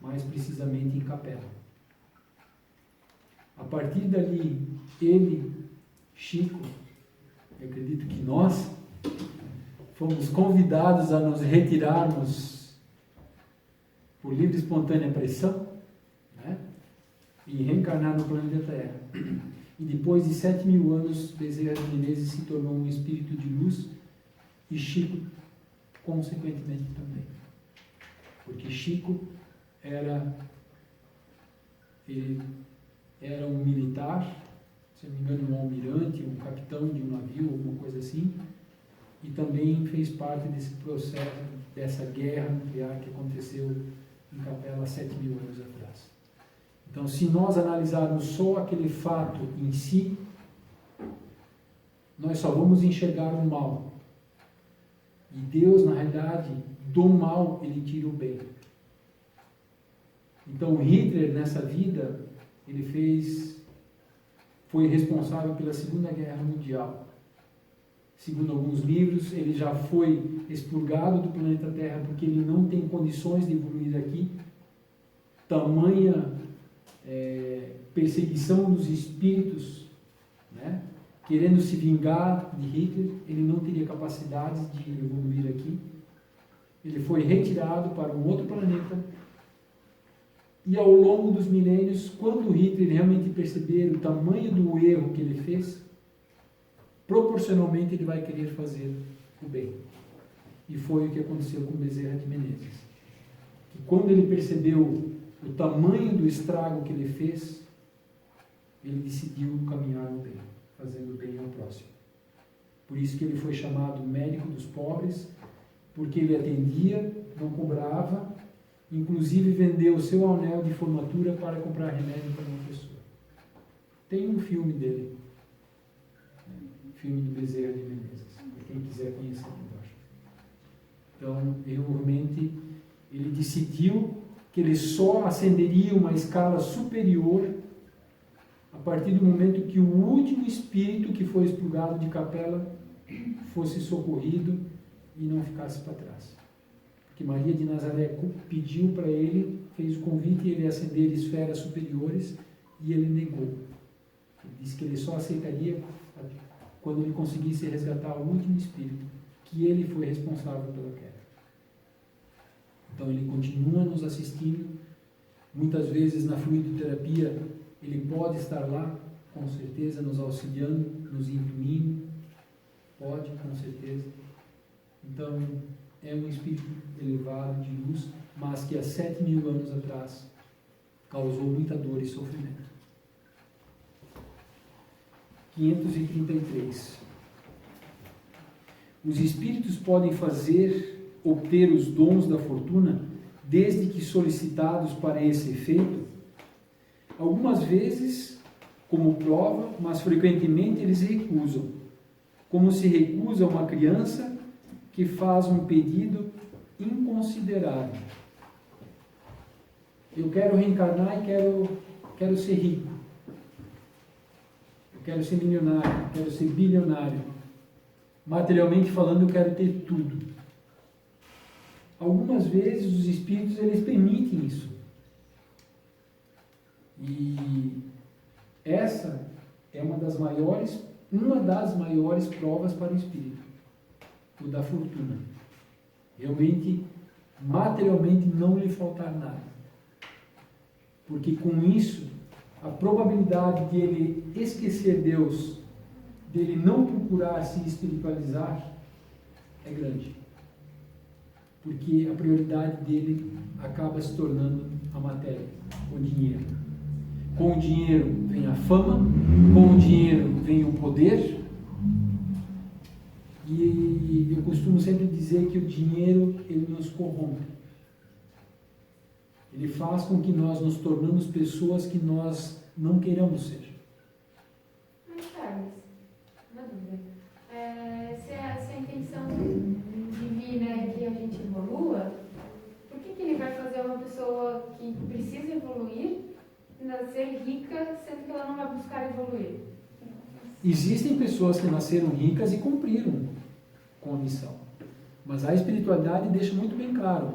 mais precisamente em Capela. A partir dali, ele, Chico, eu acredito que nós fomos convidados a nos retirarmos por livre e espontânea pressão, né, e reencarnar no planeta Terra. E depois de 7.000 anos, Bezerra de Menezes se tornou um espírito de luz e Chico, consequentemente, também. Porque Chico era um militar, se não me engano, um almirante, um capitão de um navio, alguma coisa assim, e também fez parte desse processo, dessa guerra nuclear que aconteceu em Capela há 7.000 anos atrás. Então, se nós analisarmos só aquele fato em si, nós só vamos enxergar o mal. E Deus, na realidade, do mal, ele tira o bem. Então, Hitler, nessa vida, ele foi responsável pela Segunda Guerra Mundial. Segundo alguns livros, ele já foi expurgado do planeta Terra porque ele não tem condições de evoluir aqui. Tamanha perseguição dos espíritos, né, querendo se vingar de Hitler, ele não teria capacidade de evoluir aqui. Ele foi retirado para um outro planeta. E ao longo dos milênios, quando Hitler realmente perceber o tamanho do erro que ele fez, proporcionalmente ele vai querer fazer o bem. E foi o que aconteceu com Bezerra de Menezes. Que quando ele percebeu o tamanho do estrago que ele fez, ele decidiu caminhar no bem, fazendo o bem ao próximo. Por isso que ele foi chamado médico dos pobres, porque ele atendia, não cobrava, inclusive vendeu o seu anel de formatura para comprar remédio para uma pessoa. Tem um filme dele, filme do Bezerra de Menezes, para quem quiser conhecer melhor. Então, realmente, ele decidiu que ele só ascenderia uma escala superior a partir do momento que o último espírito que foi expurgado de Capela fosse socorrido e não ficasse para trás. Porque Maria de Nazaré pediu para ele, fez o convite e ele ascender esferas superiores e ele negou. Ele disse que ele só aceitaria quando ele conseguisse resgatar o último espírito, que ele foi responsável pela queda. Então ele continua nos assistindo, muitas vezes na fluidoterapia ele pode estar lá, com certeza, nos auxiliando, nos intuindo, pode, com certeza. Então é um espírito elevado de luz, mas que há 7.000 anos atrás causou muita dor e sofrimento. 533. Os espíritos podem obter os dons da fortuna, desde que solicitados para esse efeito, algumas vezes como prova, mas frequentemente eles recusam, como se recusa uma criança que faz um pedido inconsiderável. Eu quero reencarnar e quero ser rico. Eu quero ser milionário, eu quero ser bilionário. Materialmente falando, eu quero ter tudo. Algumas vezes os espíritos eles permitem isso. E essa é uma das maiores provas para o espírito, o da fortuna. Realmente, materialmente não lhe faltar nada. Porque com isso, a probabilidade de ele esquecer Deus, dele não procurar se espiritualizar, é grande. Porque a prioridade dele acaba se tornando a matéria, o dinheiro. Com o dinheiro vem a fama, com o dinheiro vem o poder. E eu costumo sempre dizer que o dinheiro, ele nos corrompe. Ele faz com que nós nos tornamos pessoas que nós não queiramos ser. Mas, Carlos, uma dúvida. Se a intenção divina é que a gente evolua, por que ele vai fazer uma pessoa que precisa evoluir nascer rica, sendo que ela não vai buscar evoluir? Existem pessoas que nasceram ricas e cumpriram com a missão. Mas a espiritualidade deixa muito bem claro.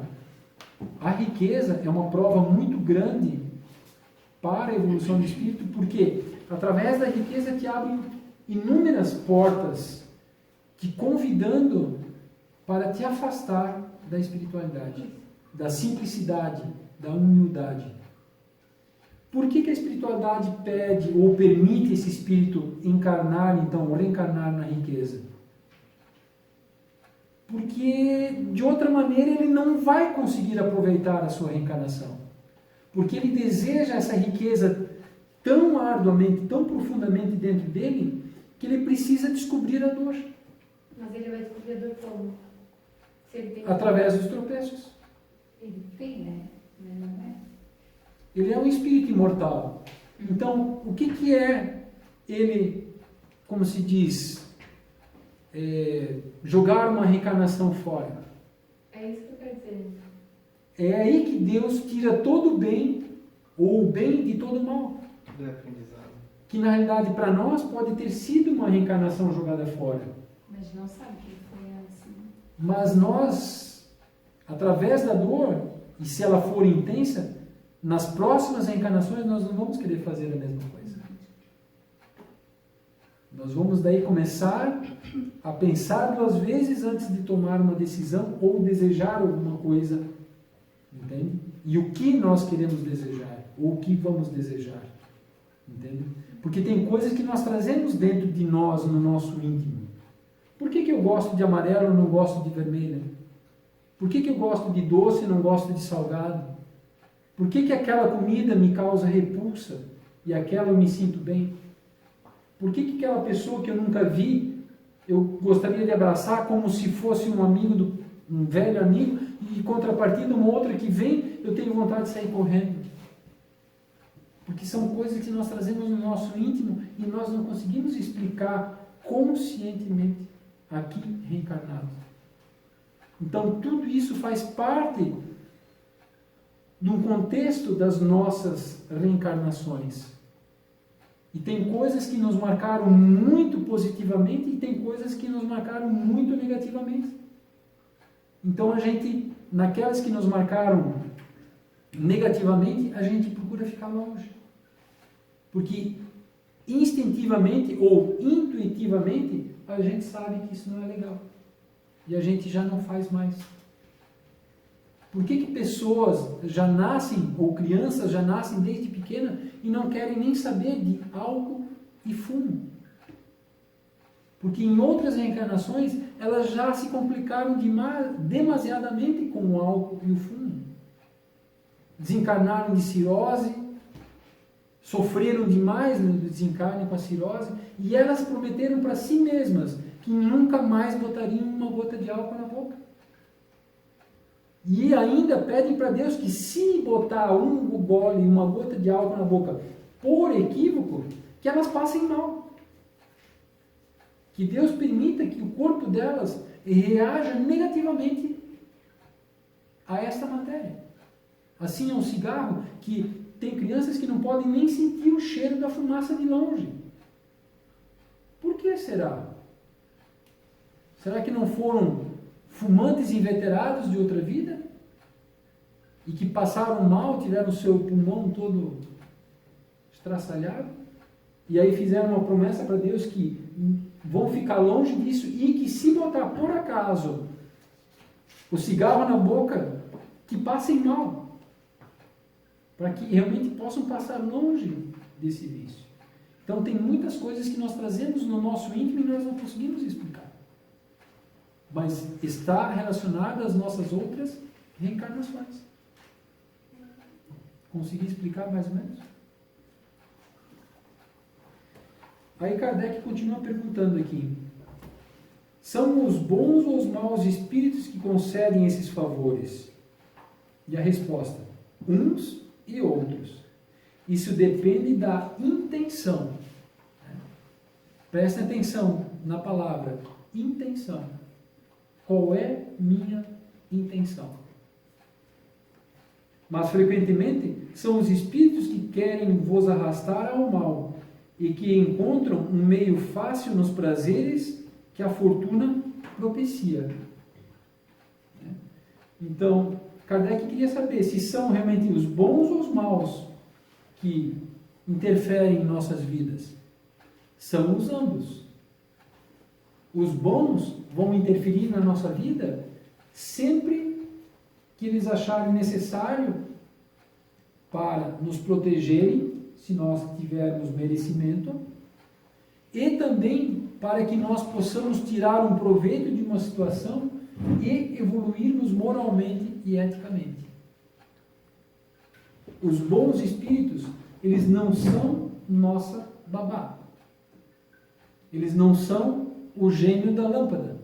A riqueza é uma prova muito grande para a evolução do espírito, porque através da riqueza te abre inúmeras portas te convidando para te afastar da espiritualidade, da simplicidade, da humildade. Por que a espiritualidade pede ou permite esse espírito encarnar, então, ou reencarnar na riqueza? Porque, de outra maneira, ele não vai conseguir aproveitar a sua reencarnação. Porque ele deseja essa riqueza tão arduamente, tão profundamente dentro dele, que ele precisa descobrir a dor. Mas ele vai descobrir a dor como? Se ele tem... Através dos tropeços. Ele tem, né? Mas não é. Ele é um espírito imortal. Então, o que é ele, como se diz, jogar uma reencarnação fora? É isso que eu quero dizer. É aí que Deus tira todo o bem, ou o bem de todo o mal. Do aprendizado. Que na realidade para nós pode ter sido uma reencarnação jogada fora. Mas não sabe que foi assim. Mas nós, através da dor, e se ela for intensa, nas próximas reencarnações nós não vamos querer fazer a mesma coisa. Nós vamos daí começar a pensar 2 vezes antes de tomar uma decisão ou desejar alguma coisa, entende? E o que nós queremos desejar, ou o que vamos desejar, entende? Porque tem coisas que nós trazemos dentro de nós, no nosso íntimo. Por que eu gosto de amarelo e não gosto de vermelho? Por que eu gosto de doce e não gosto de salgado? Por que aquela comida me causa repulsa e aquela eu me sinto bem? Por que aquela pessoa que eu nunca vi, eu gostaria de abraçar como se fosse um amigo, um velho amigo, e em contrapartida uma outra que vem, eu tenho vontade de sair correndo? Porque são coisas que nós trazemos no nosso íntimo e nós não conseguimos explicar conscientemente aqui reencarnados. Então tudo isso faz parte de um contexto das nossas reencarnações. E tem coisas que nos marcaram muito positivamente e tem coisas que nos marcaram muito negativamente. Então a gente, naquelas que nos marcaram negativamente, a gente procura ficar longe. Porque instintivamente ou intuitivamente a gente sabe que isso não é legal. E a gente já não faz mais. Por que pessoas já nascem, ou crianças já nascem desde pequena e não querem nem saber de álcool e fumo? Porque em outras reencarnações elas já se complicaram demasiadamente com o álcool e o fumo. Desencarnaram de cirrose, sofreram demais no desencarne com a cirrose e elas prometeram para si mesmas que nunca mais botariam uma gota de álcool na boca. E ainda pedem para Deus que se botar um gole, uma gota de álcool na boca por equívoco, que elas passem mal. Que Deus permita que o corpo delas reaja negativamente a esta matéria. Assim é um cigarro que tem crianças que não podem nem sentir o cheiro da fumaça de longe. Por que será? Será que não foram fumantes inveterados de outra vida? E que passaram mal, tiveram o seu pulmão todo estraçalhado? E aí fizeram uma promessa para Deus que vão ficar longe disso e que se botar por acaso o cigarro na boca, que passem mal. Para que realmente possam passar longe desse vício. Então tem muitas coisas que nós trazemos no nosso íntimo e nós não conseguimos explicar. Mas está relacionado às nossas outras reencarnações. Consegui explicar mais ou menos? Aí Kardec continua perguntando aqui. São os bons ou os maus espíritos que concedem esses favores? E a resposta: uns e outros. Isso depende da intenção. Prestem atenção na palavra intenção. Qual é minha intenção? Mas frequentemente são os espíritos que querem vos arrastar ao mal e que encontram um meio fácil nos prazeres que a fortuna propicia. Então, Kardec queria saber se são realmente os bons ou os maus que interferem em nossas vidas. São os ambos. Os bons vão interferir na nossa vida sempre que eles acharem necessário para nos protegerem, se nós tivermos merecimento, e também para que nós possamos tirar um proveito de uma situação e evoluirmos moralmente e eticamente. Os bons espíritos, eles não são nossa babá. Eles não são o gênio da lâmpada,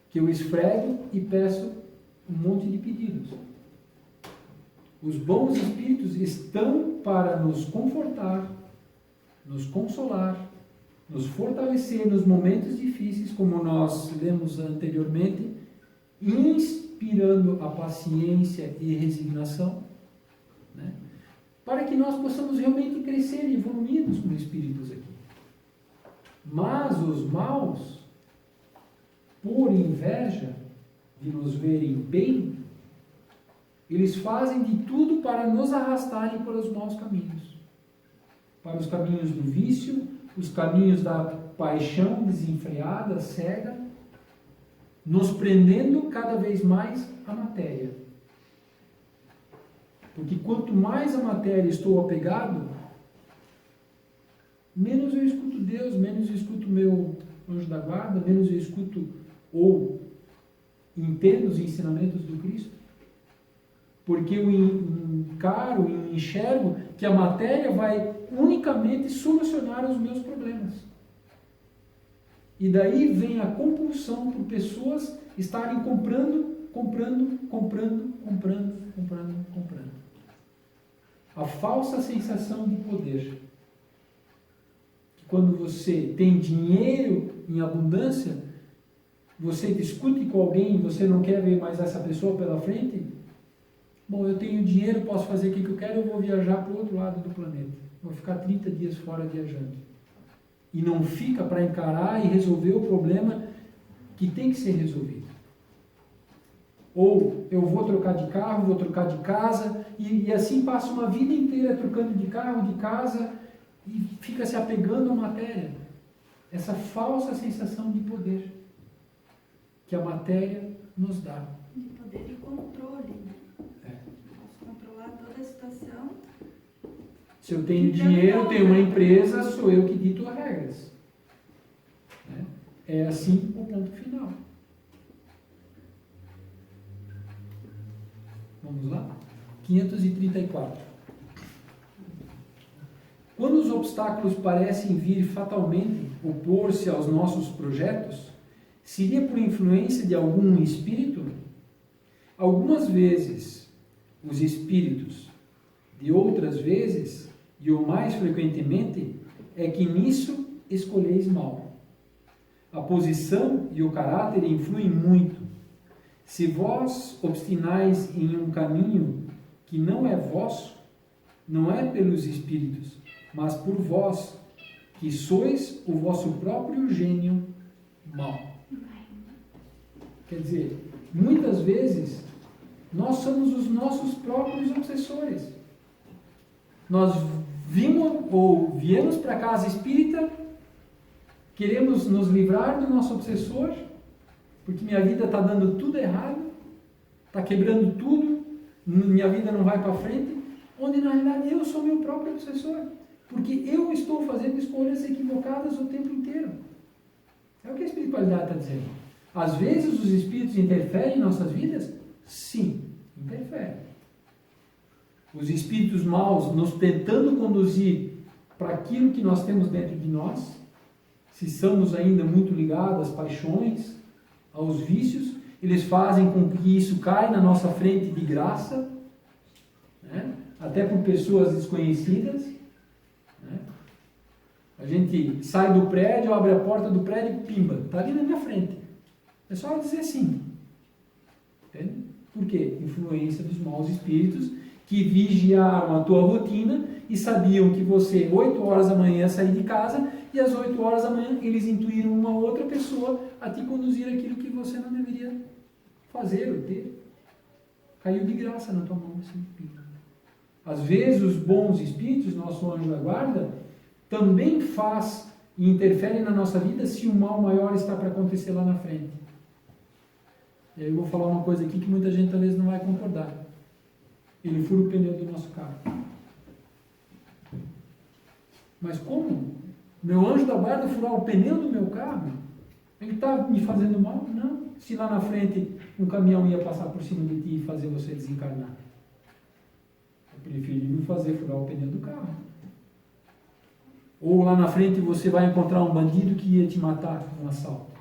que eu esfrego e peço um monte de pedidos. Os bons espíritos estão para nos confortar, nos consolar, nos fortalecer nos momentos difíceis, como nós lemos anteriormente, inspirando a paciência e resignação, né? Para que nós possamos realmente crescer e evoluirmos como espíritos aqui. Mas os maus, por inveja de nos verem bem, eles fazem de tudo para nos arrastarem para os maus caminhos. Para os caminhos do vício, os caminhos da paixão desenfreada, cega, nos prendendo cada vez mais à matéria. Porque quanto mais a matéria estou apegado, menos eu escuto Deus, menos eu escuto meu anjo da guarda, menos eu escuto ou entendo os ensinamentos do Cristo. Porque eu encaro e enxergo que a matéria vai unicamente solucionar os meus problemas. E daí vem a compulsão por pessoas estarem comprando. A falsa sensação de poder. Que quando você tem dinheiro em abundância, você discute com alguém e você não quer ver mais essa pessoa pela frente. Bom, eu tenho dinheiro, posso fazer o que eu quero, eu vou viajar para o outro lado do planeta. Vou ficar 30 dias fora viajando. E não fica para encarar e resolver o problema que tem que ser resolvido. Ou eu vou trocar de carro, vou trocar de casa, e assim passa uma vida inteira trocando de carro, de casa, e fica se apegando à matéria. Essa falsa sensação de poder que a matéria nos dá. De poder e controle, né? Posso controlar toda a situação. Se eu tenho dinheiro, tenho uma empresa, sou eu que dito as regras. É assim o ponto final. Vamos lá? 534. Quando os obstáculos parecem vir fatalmente opor-se aos nossos projetos, seria por influência de algum espírito? Algumas vezes, os espíritos, de outras vezes, e o mais frequentemente, é que nisso escolheis mal. A posição e o caráter influem muito. Se vós obstinais em um caminho que não é vosso, não é pelos espíritos, mas por vós, que sois o vosso próprio gênio mau. Quer dizer, muitas vezes nós somos os nossos próprios obsessores. Nós viemos para a casa espírita, queremos nos livrar do nosso obsessor, porque minha vida está dando tudo errado, está quebrando tudo, minha vida não vai para frente, onde na realidade eu sou meu próprio obsessor, porque eu estou fazendo escolhas equivocadas o tempo inteiro. É o que a espiritualidade está dizendo. Às vezes os espíritos interferem em nossas vidas? Sim, interferem. Os espíritos maus nos tentando conduzir para aquilo que nós temos dentro de nós, se somos ainda muito ligados às paixões, aos vícios, eles fazem com que isso caia na nossa frente de graça, né? Até por pessoas desconhecidas. Né? A gente sai do prédio, abre a porta do prédio e pimba, está ali na minha frente. É só dizer sim. Entende? Por quê? Influência dos maus espíritos que vigiaram a tua rotina e sabiam que você, 8 horas da manhã, ia sair de casa e às 8 horas da manhã eles intuíram uma outra pessoa a te conduzir aquilo que você não deveria fazer ou ter. Caiu de graça na tua mão. Assim. Às vezes os bons espíritos, nosso anjo da guarda, também faz e interfere na nossa vida se um mal maior está para acontecer lá na frente. E aí eu vou falar uma coisa aqui que muita gente talvez não vai concordar. Ele fura o pneu do nosso carro. Mas como? Meu anjo da guarda furar o pneu do meu carro? Ele está me fazendo mal? Não. Se lá na frente um caminhão ia passar por cima de ti e fazer você desencarnar. É preferível fazer furar o pneu do carro. Ou lá na frente você vai encontrar um bandido que ia te matar num assalto.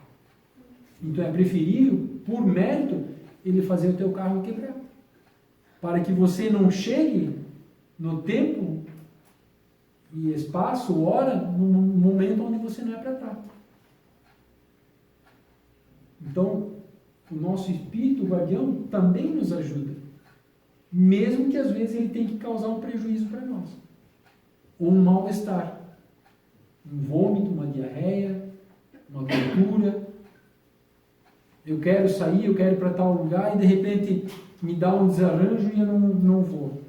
Então é preferível, por mérito, ele fazer o teu carro quebrar. Para que você não chegue no tempo e espaço, hora, no momento onde você não é para estar. Então, o nosso espírito guardião também nos ajuda. Mesmo que às vezes ele tenha que causar um prejuízo para nós. Ou um mal-estar. Um vômito, uma diarreia, uma tontura. Eu quero sair, eu quero ir para tal lugar e de repente me dá um desarranjo e eu não vou.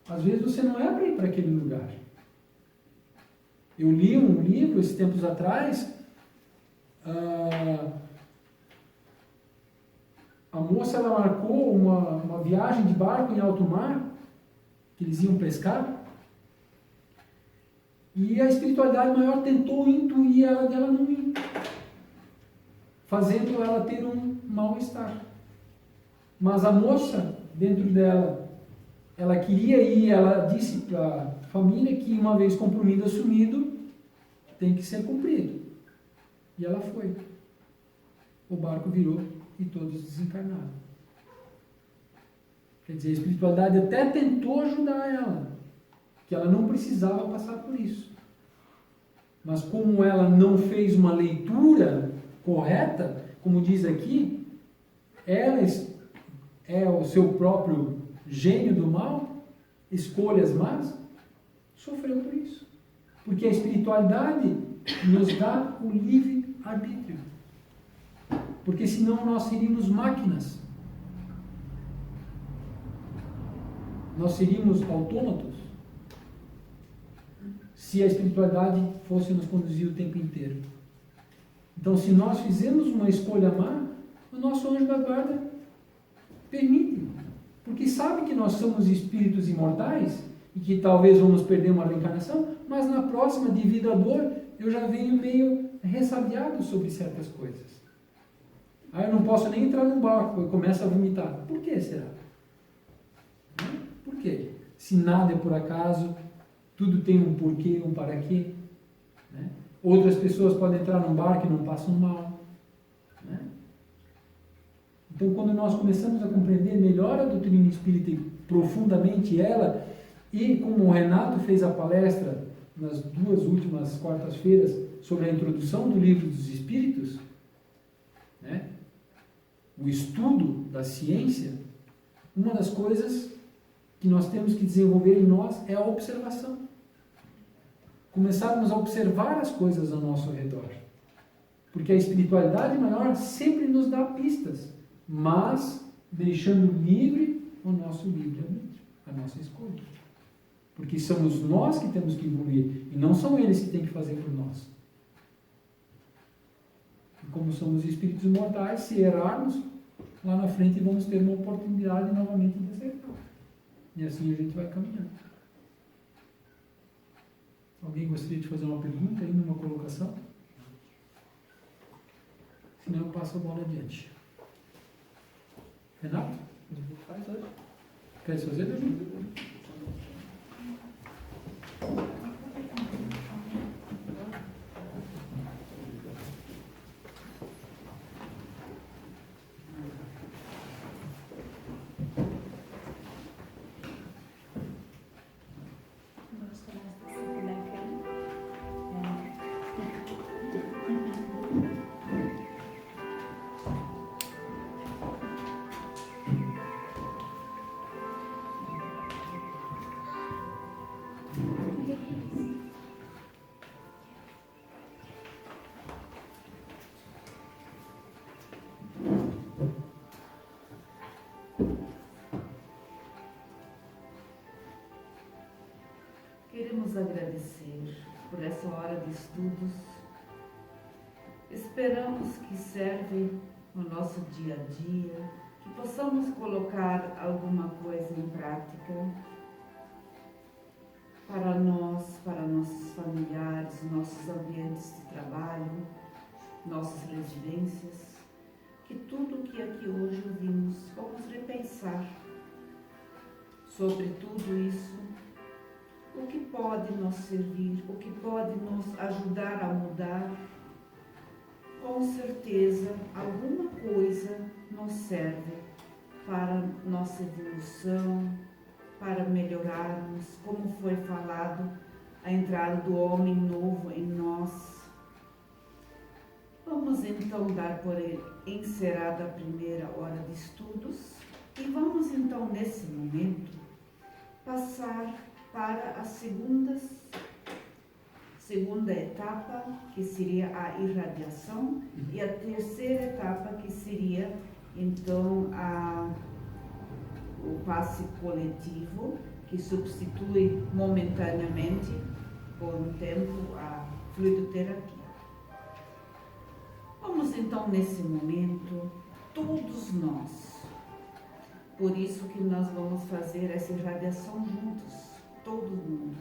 Às vezes você não é para ir para aquele lugar. Eu li um livro esses tempos atrás, a moça ela marcou uma viagem de barco em alto mar, que eles iam pescar, e a espiritualidade maior tentou intuir ela dela não ir, fazendo ela ter um mal-estar. Mas a moça, dentro dela, ela queria ir, ela disse para a família que uma vez compromisso assumido, tem que ser cumprido. E ela foi. O barco virou e todos desencarnaram. Quer dizer, a espiritualidade até tentou ajudar ela, que ela não precisava passar por isso. Mas como ela não fez uma leitura correta, como diz aqui, ela é o seu próprio gênio do mal, escolhas más, sofreu por isso. Porque a espiritualidade nos dá o livre-arbítrio. Porque senão nós seríamos máquinas. Nós seríamos autômatos se a espiritualidade fosse nos conduzir o tempo inteiro. Então, se nós fizermos uma escolha má, o nosso anjo da guarda permite. Porque sabe que nós somos espíritos imortais e que talvez vamos perder uma reencarnação, mas na próxima, devido à dor, eu já venho meio ressabiado sobre certas coisas. Aí eu não posso nem entrar num barco, eu começo a vomitar. Por que será? Por quê? Se nada é por acaso, tudo tem um porquê, um para quê. Né? Outras pessoas podem entrar num barco e não passam mal. Né? Então, quando nós começamos a compreender melhor a doutrina espírita e profundamente ela, e como o Renato fez a palestra nas 2 últimas quartas-feiras sobre a introdução do Livro dos Espíritos, né? o estudo da ciência, uma das coisas que nós temos que desenvolver em nós é a observação. Começarmos a observar as coisas ao nosso redor. Porque a espiritualidade maior sempre nos dá pistas, mas deixando livre o nosso livre-arbítrio, a nossa escolha. Porque somos nós que temos que evoluir, e não são eles que têm que fazer por nós. E como somos espíritos imortais, se errarmos, lá na frente vamos ter uma oportunidade novamente de acertar. E assim a gente vai caminhando. Alguém gostaria de fazer uma pergunta aí, numa colocação? Senão eu passo a bola adiante. Renato? Faz hoje. Quer fazer, Deus? Gosto mais dessa boneca aí. Queremos agradecer por essa hora de estudos. Esperamos que serve no nosso dia a dia, que possamos colocar alguma coisa em prática para nós, para nossos familiares, nossos ambientes de trabalho, nossas residências, que tudo que aqui hoje ouvimos, vamos repensar sobre tudo isso. O que pode nos servir, o que pode nos ajudar a mudar, com certeza alguma coisa nos serve para nossa evolução, para melhorarmos, como foi falado, a entrada do homem novo em nós. Vamos então dar por encerrada a primeira hora de estudos e vamos então nesse momento passar para a segunda etapa, que seria a irradiação, e a terceira etapa, que seria então o passe coletivo, que substitui momentaneamente, por um tempo, a fluidoterapia. Vamos então nesse momento, todos nós, por isso que nós vamos fazer essa irradiação juntos, todo mundo,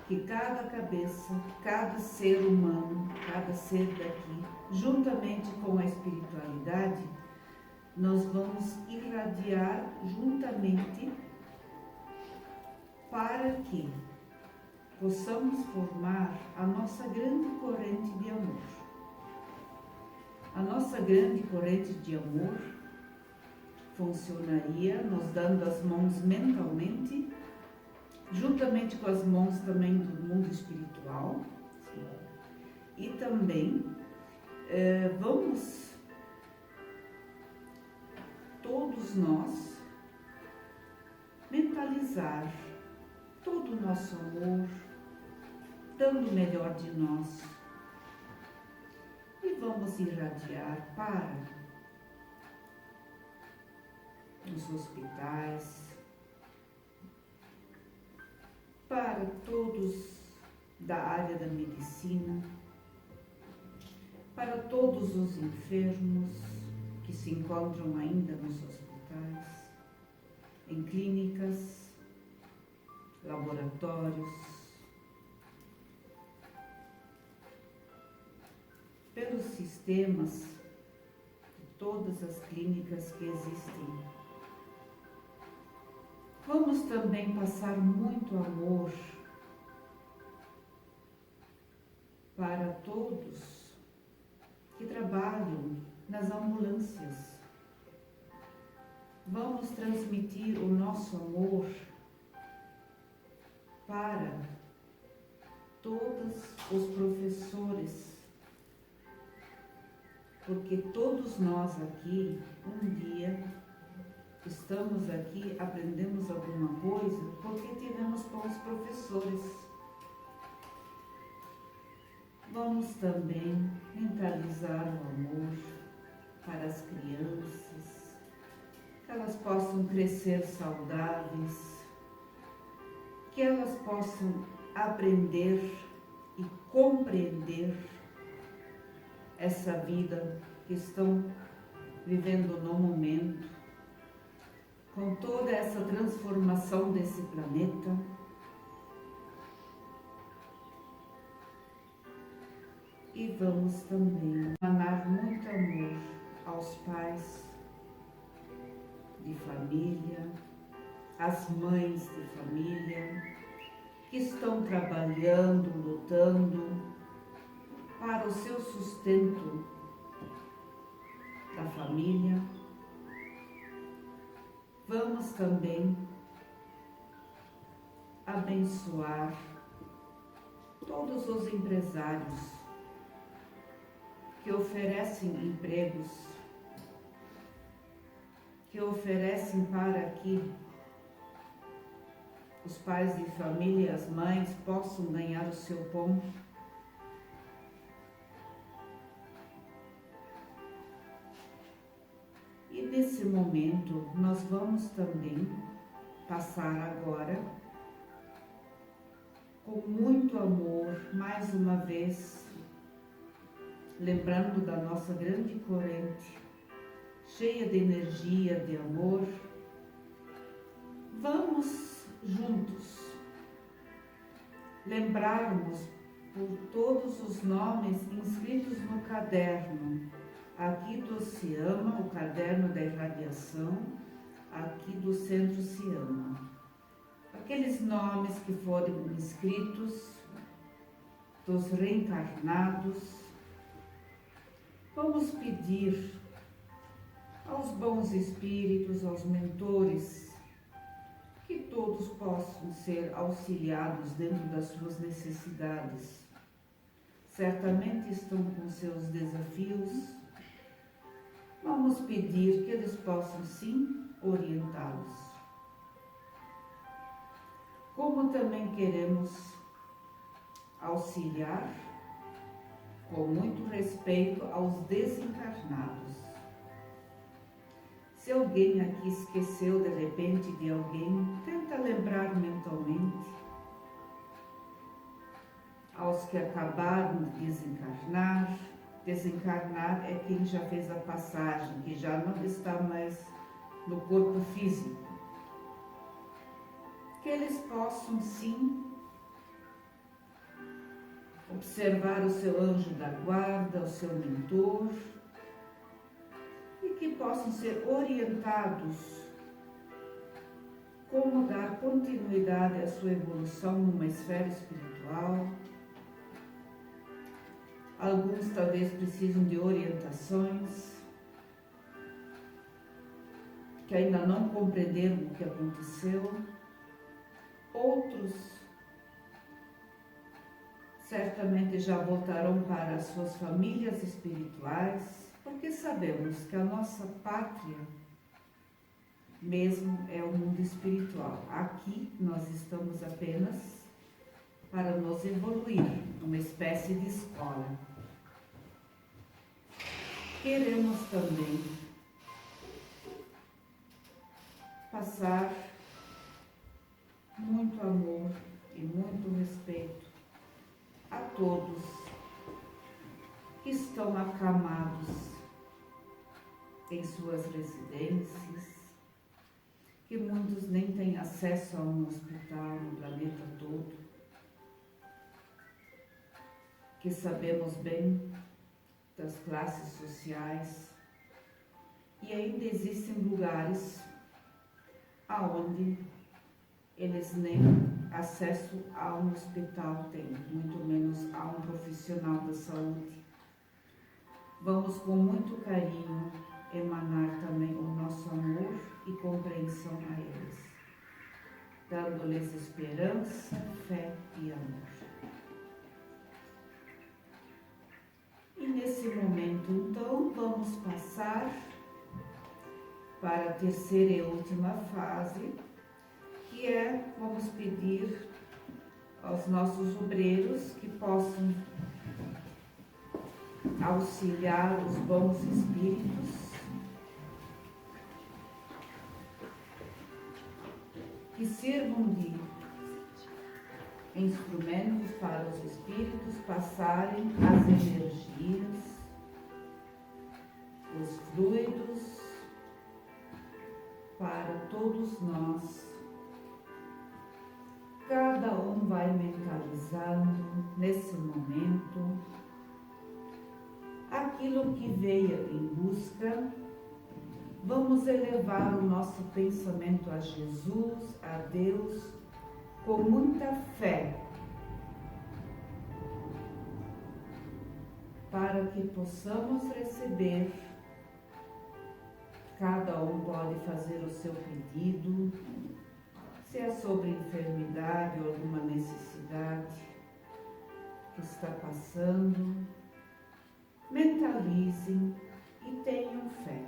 que cada cabeça, cada ser humano, cada ser daqui, juntamente com a espiritualidade, nós vamos irradiar juntamente para que possamos formar a nossa grande corrente de amor. A nossa grande corrente de amor funcionaria nos dando as mãos mentalmente, juntamente com as mãos também do mundo espiritual, e também vamos todos nós mentalizar todo o nosso amor, dando o melhor de nós, e vamos irradiar para os hospitais, para todos da área da medicina, para todos os enfermos que se encontram ainda nos hospitais, em clínicas, laboratórios, pelos sistemas de todas as clínicas que existem. Vamos também passar muito amor para todos que trabalham nas ambulâncias. Vamos transmitir o nosso amor para todos os professores, porque todos nós aqui, um dia, estamos aqui, aprendemos alguma coisa, porque tivemos bons professores. Vamos também mentalizar o amor para as crianças, que elas possam crescer saudáveis, que elas possam aprender e compreender essa vida que estão vivendo no momento, com toda essa transformação desse planeta. E vamos também emanar muito amor aos pais de família, às mães de família, que estão trabalhando, lutando para o seu sustento da família. Vamos também abençoar todos os empresários que oferecem empregos, que oferecem para que os pais de família e as mães possam ganhar o seu pão. E nesse momento nós vamos também passar agora com muito amor, mais uma vez, lembrando da nossa grande corrente, cheia de energia, de amor. Vamos juntos lembrarmos por todos os nomes inscritos no caderno, aqui do Se Ama, o caderno da irradiação, aqui do Centro Se Ama. Aqueles nomes que foram inscritos, dos reencarnados. Vamos pedir aos bons espíritos, aos mentores, que todos possam ser auxiliados dentro das suas necessidades. Certamente estão com seus desafios. Vamos pedir que eles possam sim orientá-los. Como também queremos auxiliar com muito respeito aos desencarnados. Se alguém aqui esqueceu de repente de alguém, tenta lembrar mentalmente. Aos que acabaram de desencarnar. Desencarnar é quem já fez a passagem, que já não está mais no corpo físico. Que eles possam sim observar o seu anjo da guarda, o seu mentor, e que possam ser orientados como dar continuidade à sua evolução numa esfera espiritual. Alguns talvez precisam de orientações, que ainda não compreenderam o que aconteceu. Outros certamente já voltarão para as suas famílias espirituais, porque sabemos que a nossa pátria mesmo é o mundo espiritual. Aqui nós estamos apenas para nos evoluir, uma espécie de escola. Queremos também passar muito amor e muito respeito a todos que estão acamados em suas residências, que muitos nem têm acesso a um hospital no planeta todo, que sabemos bem das classes sociais, e ainda existem lugares aonde eles nem acesso a um hospital têm, muito menos a um profissional da saúde. Vamos com muito carinho emanar também o nosso amor e compreensão a eles, dando-lhes esperança, fé e amor. E nesse momento, então, vamos passar para a terceira e última fase, que é, vamos pedir aos nossos obreiros que possam auxiliar os bons espíritos, que sirvam de instrumentos para os espíritos passarem as energias, os fluidos para todos nós. Cada um vai mentalizando nesse momento aquilo que veio em busca. Vamos elevar o nosso pensamento a Jesus, a Deus, com muita fé, para que possamos receber. Cada um pode fazer o seu pedido, se é sobre enfermidade ou alguma necessidade que está passando. Mentalizem e tenham fé.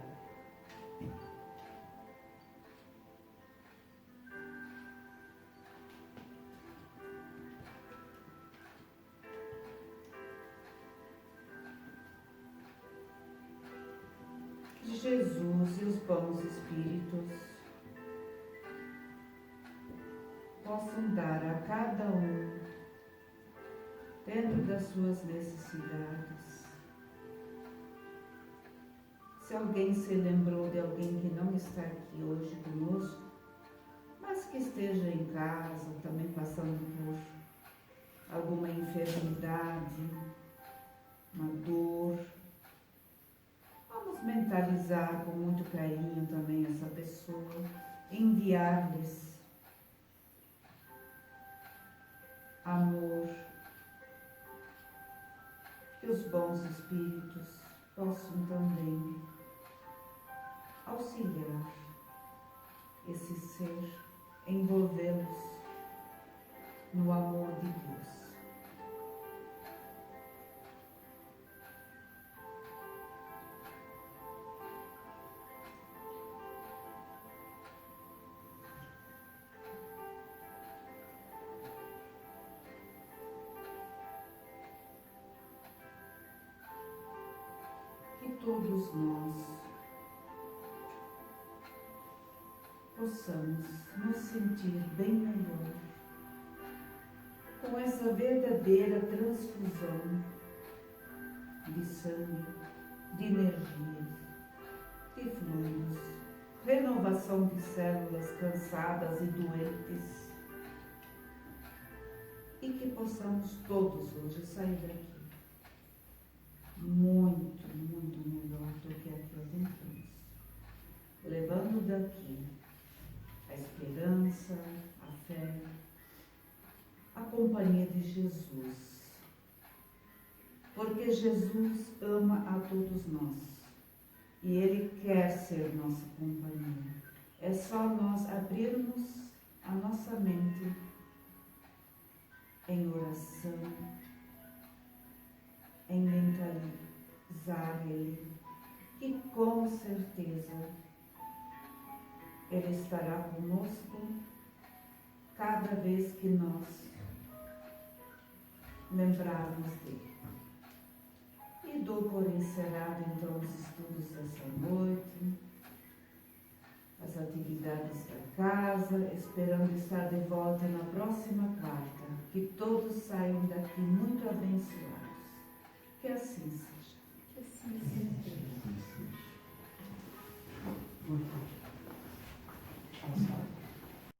Que Jesus e os bons espíritos possam dar a cada um, dentro das suas necessidades. Se alguém se lembrou de alguém que não está aqui hoje conosco, mas que esteja em casa, também passando por alguma enfermidade, uma dor, vamos mentalizar com muito carinho também essa pessoa, enviar-lhes amor, que os bons espíritos possam também auxiliar esse ser, envolvê-los no amor de Deus. Que todos nós possamos nos sentir bem melhor com essa verdadeira transfusão de sangue, de energias, de fluidos, renovação de células cansadas e doentes, e que possamos todos hoje sair daqui muito, muito melhor do que aqui entramos, levando daqui a esperança, a fé, a companhia de Jesus, porque Jesus ama a todos nós e Ele quer ser nossa companhia. É só nós abrirmos a nossa mente em oração, em mentalizar Ele, que com certeza Ele estará conosco cada vez que nós lembrarmos dele. E dou por encerrado então os estudos dessa noite, as atividades da casa, esperando estar de volta na próxima quarta. Que todos saiam daqui muito abençoados. Que assim seja. Que assim seja.